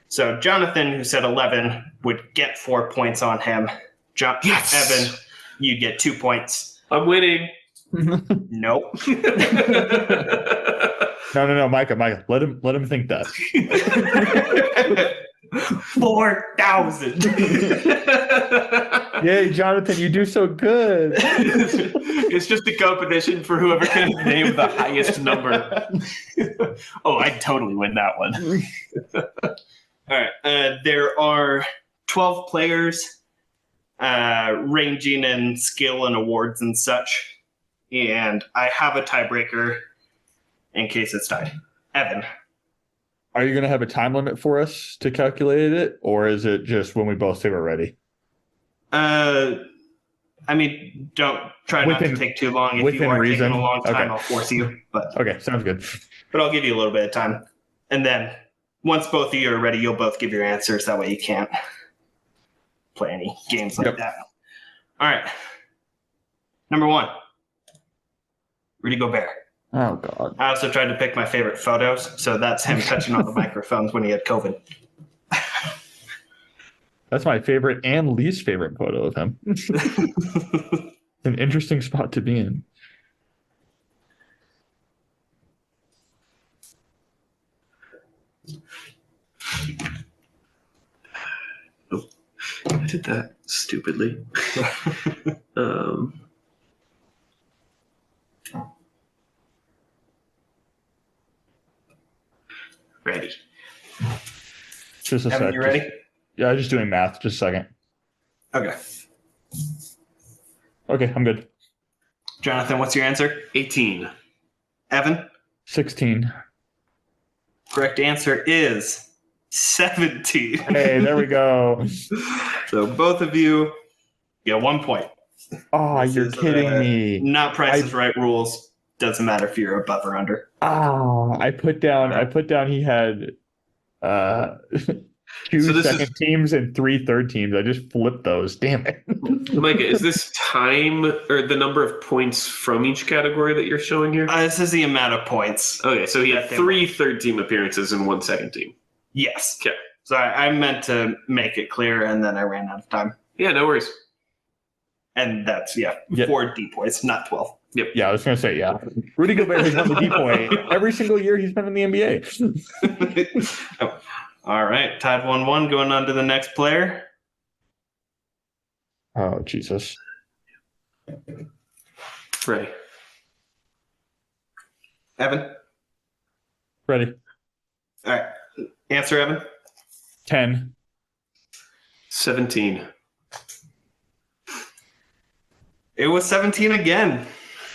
So Jonathan, who said 11, would get 4 points on him. Yes! Evan, you get 2 points. I'm winning. Nope. No, Micah, let him think that. 4,000. Yay, Jonathan, you do so good. It's just a competition for whoever can name the highest number. Oh, I'd totally win that one. All right. There are 12 players ranging in skill and awards and such. And I have a tiebreaker in case it's tied. Evan. Are you going to have a time limit for us to calculate it, or is it just when we both say we're ready? I mean, don't try not to take too long. If you are taking a long time, I'll force you. But okay, sounds good. But I'll give you a little bit of time. And then once both of you are ready, you'll both give your answers. That way you can't play any games like that. All right. Number 1. Rudy Gobert. Oh, God. I also tried to pick my favorite photos, so that's him touching on the microphones when he had COVID. That's my favorite and least favorite photo of him. An interesting spot to be in. Oh, I did that. stupidly. Ready. Just a Evan, sec. you ready? Yeah, I'm just doing math. Just a second. Okay. Okay, I'm good. Jonathan, what's your answer? 18. Evan? 16. Correct answer is 17. Hey, there we go. So both of you get 1 point. Oh, This you're is, kidding me. Not Price is Right rules. Doesn't matter if you're above or under. I put down he had two So this second teams and 3 third teams. I just flipped those. Damn it. Micah, is this time or the number of points from each category that you're showing here? This is the amount of points. Okay, so he had that they 3 third team appearances and 1 second team. Yes. Okay. Sorry, I meant to make it clear, and then I ran out of time. Yeah, no worries. And that's, Yeah. 4 D points, not 12. Yeah, I was going to say, yeah. Rudy Gobert has won the D point every single year he's been in the NBA. Oh, all right, tied 1-1, going on to the next player. Oh, Jesus. Ready. Evan? Ready. All right, answer, Evan. 10. 17. It was 17 again.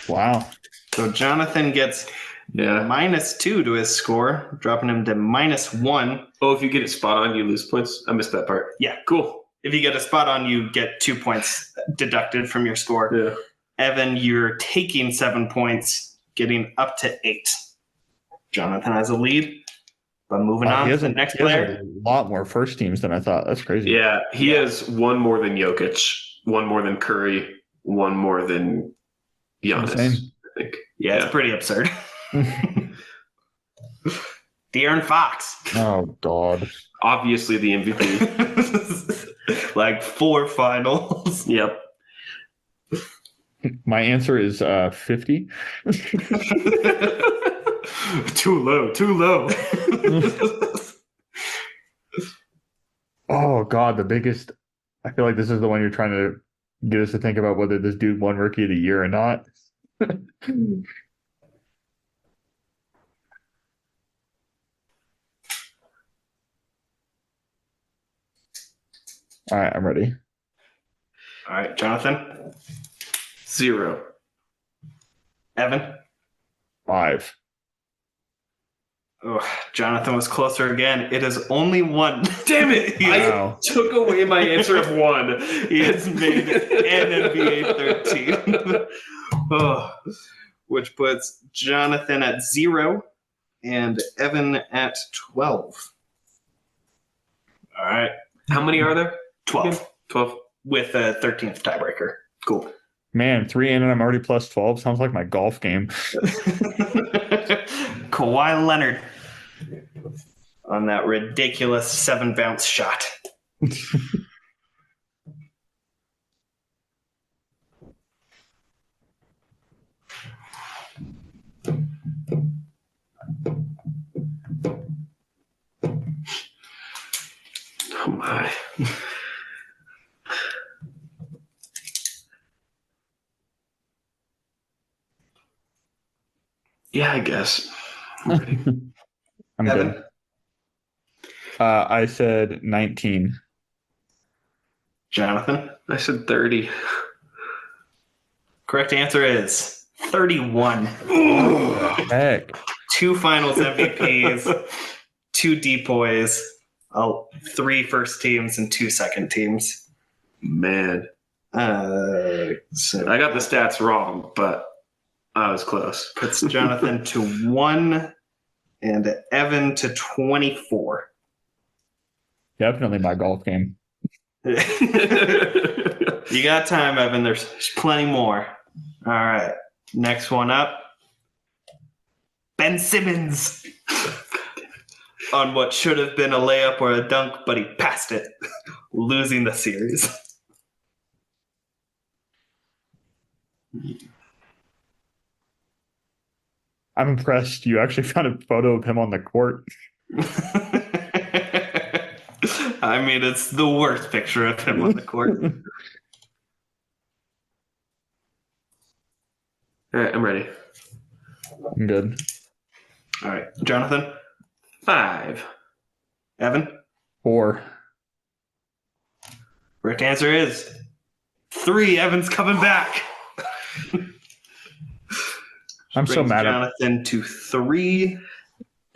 Wow. So Jonathan gets -2 to his score, dropping him to -1. Oh, if you get it spot on, you lose points? I missed that part. Yeah. Cool. If you get a spot on, you get 2 points deducted from your score. Yeah. Evan, you're taking 7 points, getting up to 8. Jonathan has a lead. But moving on to the next player. He has a lot more first teams than I thought. That's crazy. Yeah, he has 1 more than Jokic, 1 more than Curry, 1 more than Giannis, Insane. I think. Yeah, it's pretty absurd. De'Aaron Fox. Oh, God. Obviously the MVP. Like 4 finals. Yep. My answer is 50. Too low. Oh, God, the biggest. I feel like this is the one you're trying to get us to think about whether this dude won Rookie of the Year or not. All right, I'm ready. All right, Jonathan. 0. Evan. 5. Oh, Jonathan was closer again. It is only 1. Damn it! Wow. I took away my answer of 1. He has made an NBA 13. Oh, which puts Jonathan at 0 and Evan at 12. All right. How many are there? 12 12. with a 13th tiebreaker. Cool. Man, 3 in and I'm already plus 12. Sounds like my golf game. Kawhi Leonard on that ridiculous 7-bounce shot. Oh my. Yeah, I guess. I'm Evan? good. I said 19. Jonathan? I said 30. Correct answer is 31. Heck. 2 finals MVPs, 2 depoys, 3 first teams, and 2 second teams. Man. So I got the stats wrong, but I was close. puts Jonathan to 1 and Evan to 24. Definitely my golf game. You got time, Evan. There's plenty more. All right. Next one up. Ben Simmons. On what should have been a layup or a dunk, but he passed it, losing the series. I'm impressed you actually found a photo of him on the court. I mean, it's the worst picture of him on the court. All right, I'm ready. I'm good. All right, Jonathan, 5. Evan. 4. Correct answer is 3. Evan's coming back. I'm so Brings mad at Jonathan to 3.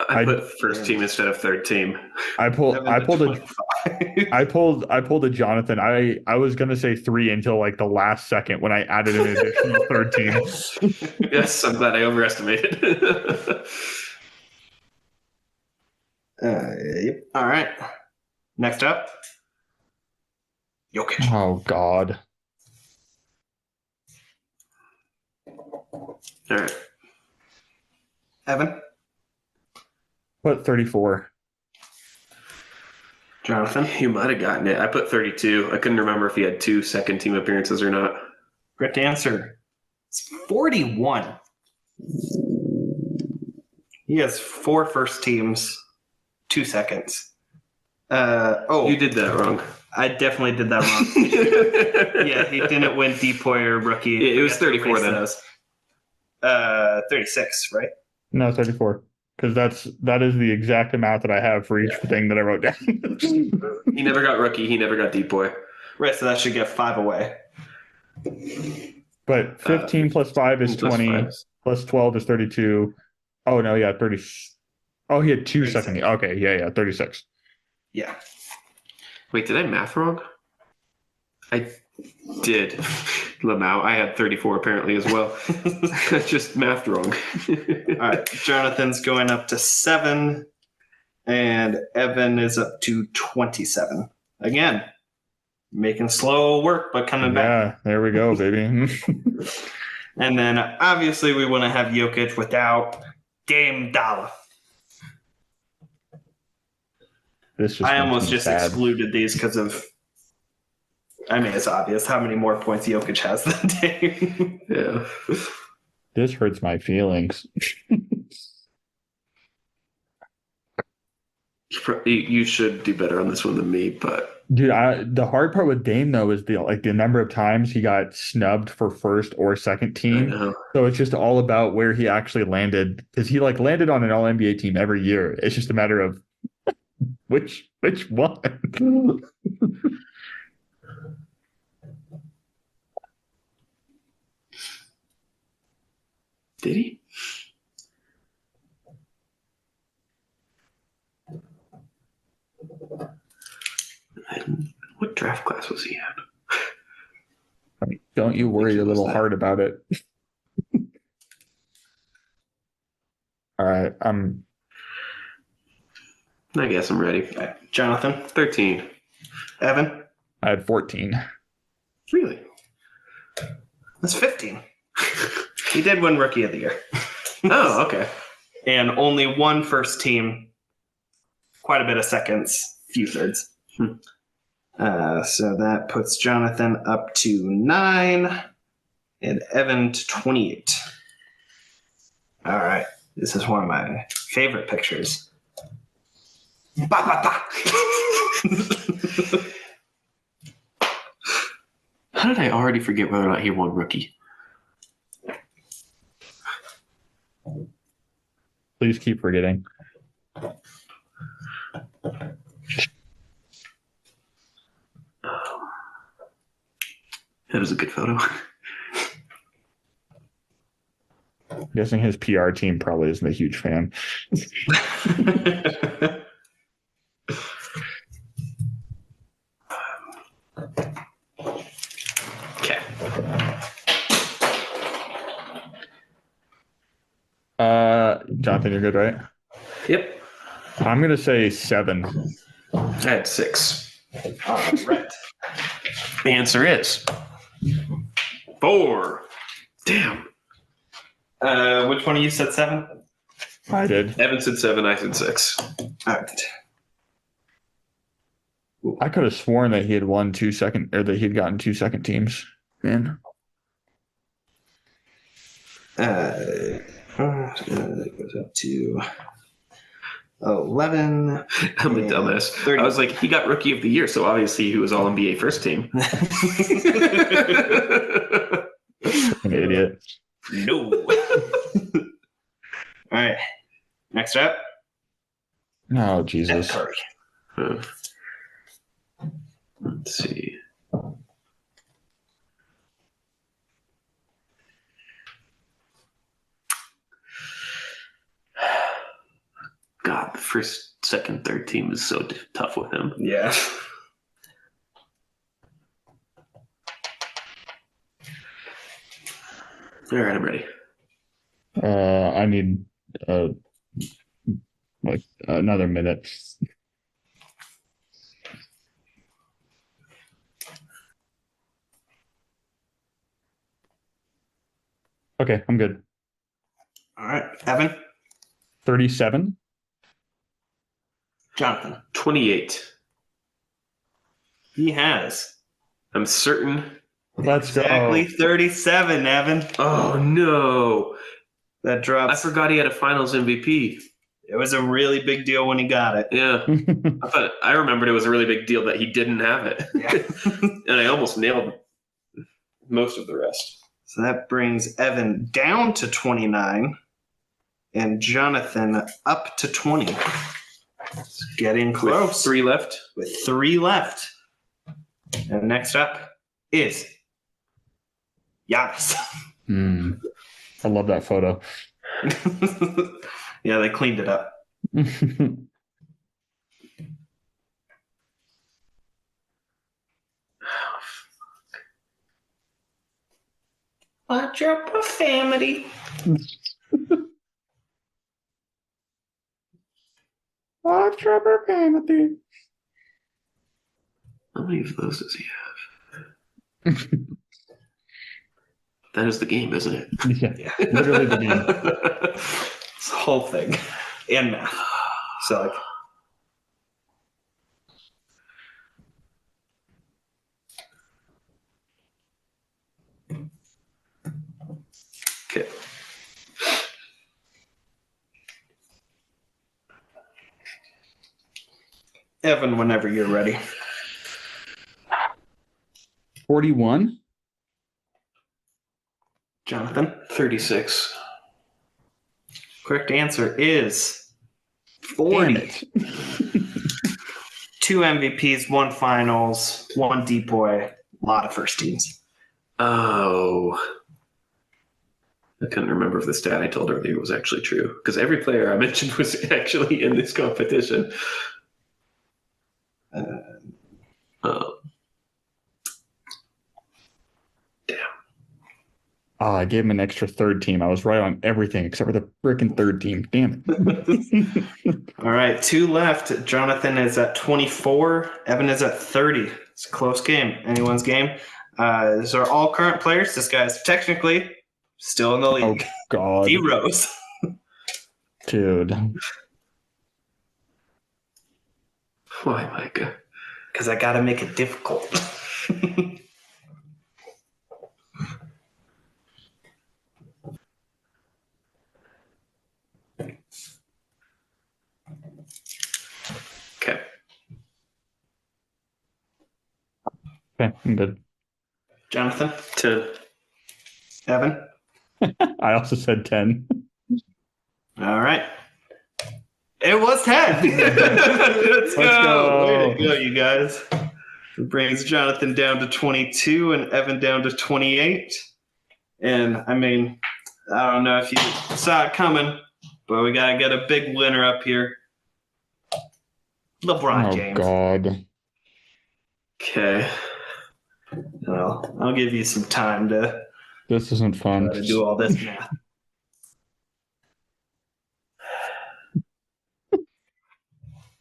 I put first team instead of third team. I pulled Evan a Jonathan. I was gonna say 3 until like the last second when I added an additional third team. Yes, I'm glad I overestimated. Yep. All right. Next up, Jokic. Oh God. All right. Evan. Put 34. Jonathan. You might have gotten it. I put 32. I couldn't remember if he had 2 second team appearances or not. Correct answer. It's 41. He has 4 first teams, 2 seconds. You did that wrong. I definitely did that wrong. Yeah, he didn't win DPOY or rookie. Yeah, it was Forget to 34 erase then. those. 36, right? No, 34. Because that is the exact amount that I have for each thing that I wrote down. He never got rookie. He never got deep boy. Right, so that should get 5 away. But 15 plus 5 is 20. 5. Plus 12 is 32. Oh no, yeah, 30. Oh, he had 2 36. second. Okay, yeah, 36. Yeah. Wait, did I math wrong? I did. Lamau, I had 34 apparently as well. I just mathed wrong. All right, Jonathan's going up to 7, and Evan is up to 27. Again, making slow work, but coming back. Yeah, there we go, baby. And then obviously we want to have Jokic without Dame Dollar. I almost just excluded these because of, I mean, it's obvious how many more points Jokic has than Dame. Yeah. This hurts my feelings. You should do better on this one than me, but Dude, the hard part with Dame though is the number of times he got snubbed for first or second I team. know. So it's just all about where he actually landed because he like landed on an All NBA team every year. It's just a matter of which one. Did he? What draft class was he at? Don't you worry your little that. heart about it. All right, I guess I'm ready. Okay. Jonathan, 13. Evan, I had 14. Really? that's 15. He did win Rookie of the Year. Oh, okay. And only 1 first team, quite a bit of seconds, few thirds. So that puts Jonathan up to 9 and Evan to 28. All right. This is one of my favorite pictures. Ba, ba, ba. How did I already forget whether or not he won rookie? Please keep forgetting. That is a good photo. I'm guessing his PR team probably isn't a huge fan. Okay. Jonathan, you're good, right? Yep. I'm gonna say 7. I had 6. All right. The answer is 4. Damn. Which one of you said 7? I did. Evan said 7. I said 6. All right. I could have sworn that he had won 2 second, or that he'd gotten 2 second teams. Man, It goes up to 11. I'm a dumbass. 30. I was like, he got Rookie of the Year, so obviously he was All NBA first team. An idiot. No. All right. Next up. Oh, Jesus. Steph Curry. Let's see. God, the first, second, third team is so tough with him. Yeah. All right, I'm ready. I need like another minute. Okay, I'm good. All right. Evan. 37. Jonathan. 28. He has I'm certain. Let's exactly go. 37, Evan. Oh, no. That I drops. forgot he had a finals MVP. It was a really big deal when he got it. Yeah. I remembered it was a really big deal that he didn't have it. Yeah. And I almost nailed most of the rest. So that brings Evan down to 29 and Jonathan up to 20. It's getting close. With 3 left. With 3 left. And next up is Giannis. I love that photo. Yeah, they cleaned it up. Watch your profanity. Watch your profanity. How many of those does he have? That is the game, isn't it? Yeah, literally the game. It's the whole thing. And math. So, like, Okay. Evan, whenever you're ready. 41. Jonathan. 36. Correct answer is Damn 40. it. 2 MVPs, 1 finals, 1 depoy, a lot of first teams. Oh. I couldn't remember if the stat I told earlier was actually true. Because every player I mentioned was actually in this competition. Damn. Oh, I gave him an extra third team. I was right on everything except for the freaking third team. Damn it. All right, 2 left. Jonathan is at 24. Evan is at 30. It's a close game. Anyone's game. These are all current players. This guy's technically still in the Oh, league. God. D Rose. Dude. Why, Micah? Because I got to make it difficult. Okay. Okay, I'm good. Jonathan. 10. Evan. I also said 10. All right. It was 10. Let's go. Way to go, you guys. It brings Jonathan down to 22 and Evan down to 28. And, I mean, I don't know if you saw it coming, but we got to get a big winner up here. LeBron Oh, James. God. Okay. Well, I'll give you some time to This isn't fun. do all this math.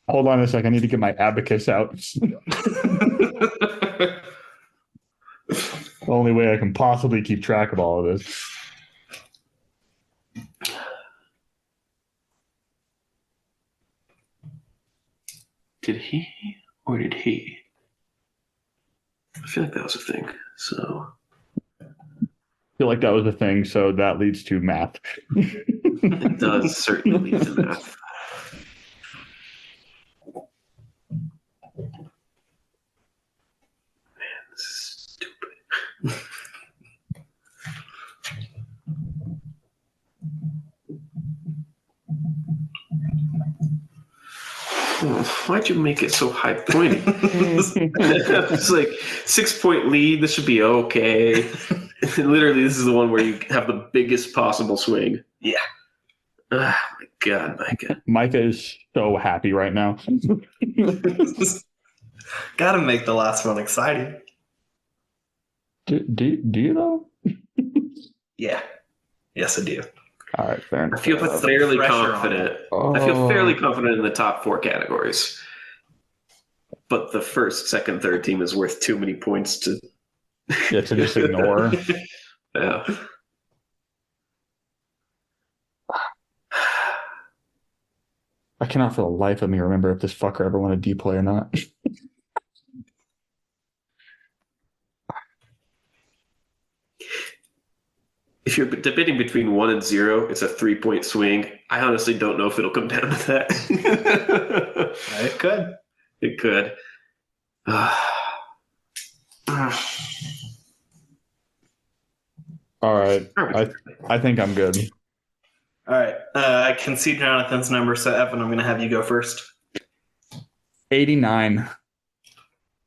Hold on a sec. I need to get my abacus out. The only way I can possibly keep track of all of this. Did he or did he? I feel like that was a thing. So I feel like that was a thing, so that leads to math. it does certainly lead to math. Why'd you make it so high pointing? It's like 6-point lead. This should be okay. Literally, this is the one where you have the biggest possible swing. Yeah. Oh my God, Micah. Micah is so happy right now. Gotta make the last one exciting. Do you know? Yeah. Yes, I do. All right, fair enough. I feel Puts the fairly pressure on confident. Oh. I feel fairly confident in the top 4 categories. But the first, second, third team is worth too many points to. Yeah, to just ignore. Yeah. I cannot for the life of me remember if this fucker ever won a D play or not. If you're debating between 1 and 0, it's a 3-point swing. I honestly don't know if it'll come down to that. It could. It could. All right. I think I'm good. All right. I can see Jonathan's number, so Evan, I'm going to have you go first. 89.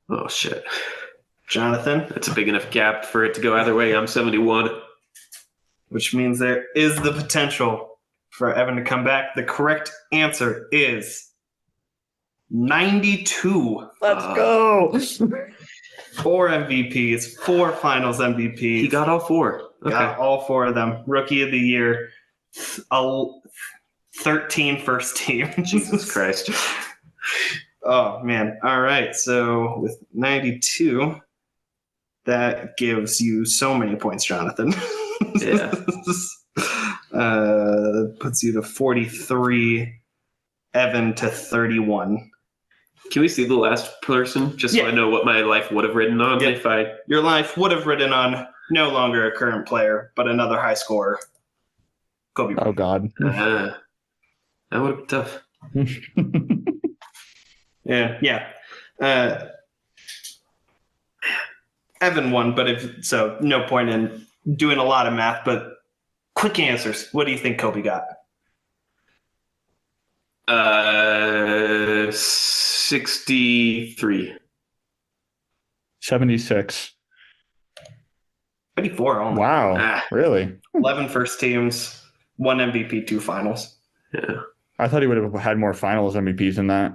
Oh, shit. Jonathan, That's a big enough gap for it to go either way. I'm 71. which means there is the potential for Evan to come back. The correct answer is 92. Let's go. 4 MVPs, 4 finals MVPs. He got all 4. Okay. Got all 4 of them. Rookie of the year, 13 first team. Jesus Christ. Oh, man. All right. So with 92, that gives you so many points, Jonathan. Yeah. Puts you to 43, Evan to 31. Can we see the last person just so Yeah. I know what my life would have written on Yeah. if I. Your life would have written on no longer a current player, but another high scorer. Kobe. Oh, God. That would have been tough. Yeah. Evan won, but no point in doing a lot of math, but quick answers. What do you think Kobe got? 63. 76. 54 only. Wow. Ah. Really? 11 first teams, 1 MVP, 2 finals. Yeah. I thought he would have had more finals MVPs than that.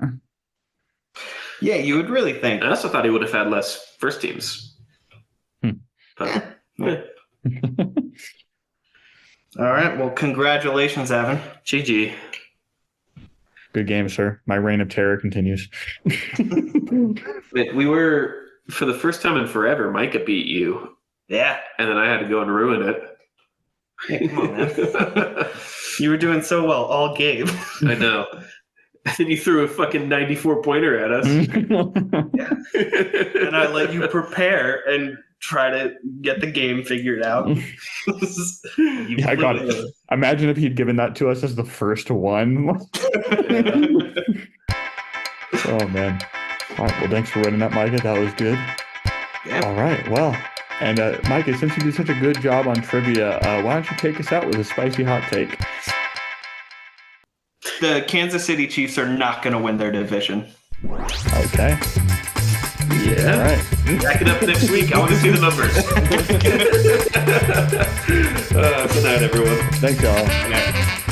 Yeah, you would really think. I also thought he would have had less first teams. But, Yeah. All right. Well, congratulations, Evan. GG. Good game, sir. My reign of terror continues. We were, for the first time in forever, Micah beat you. Yeah. And then I had to go and ruin it. Hey, come on, man. You were doing so well all game. I know. And then you threw a fucking 94-pointer at us. And I let you prepare and try to get the game figured out. Yeah, I got it. Imagine if he'd given that to us as the first one. Oh, man. All right. Well, thanks for running that, Micah. That was good. Yeah. All right. Well, and Micah, since you did such a good job on trivia, why don't you take us out with a spicy hot take? The Kansas City Chiefs are not going to win their division. Okay. Yeah. All right. Back it up next week. I want to see the numbers. Good night, everyone. Thanks, y'all. Okay.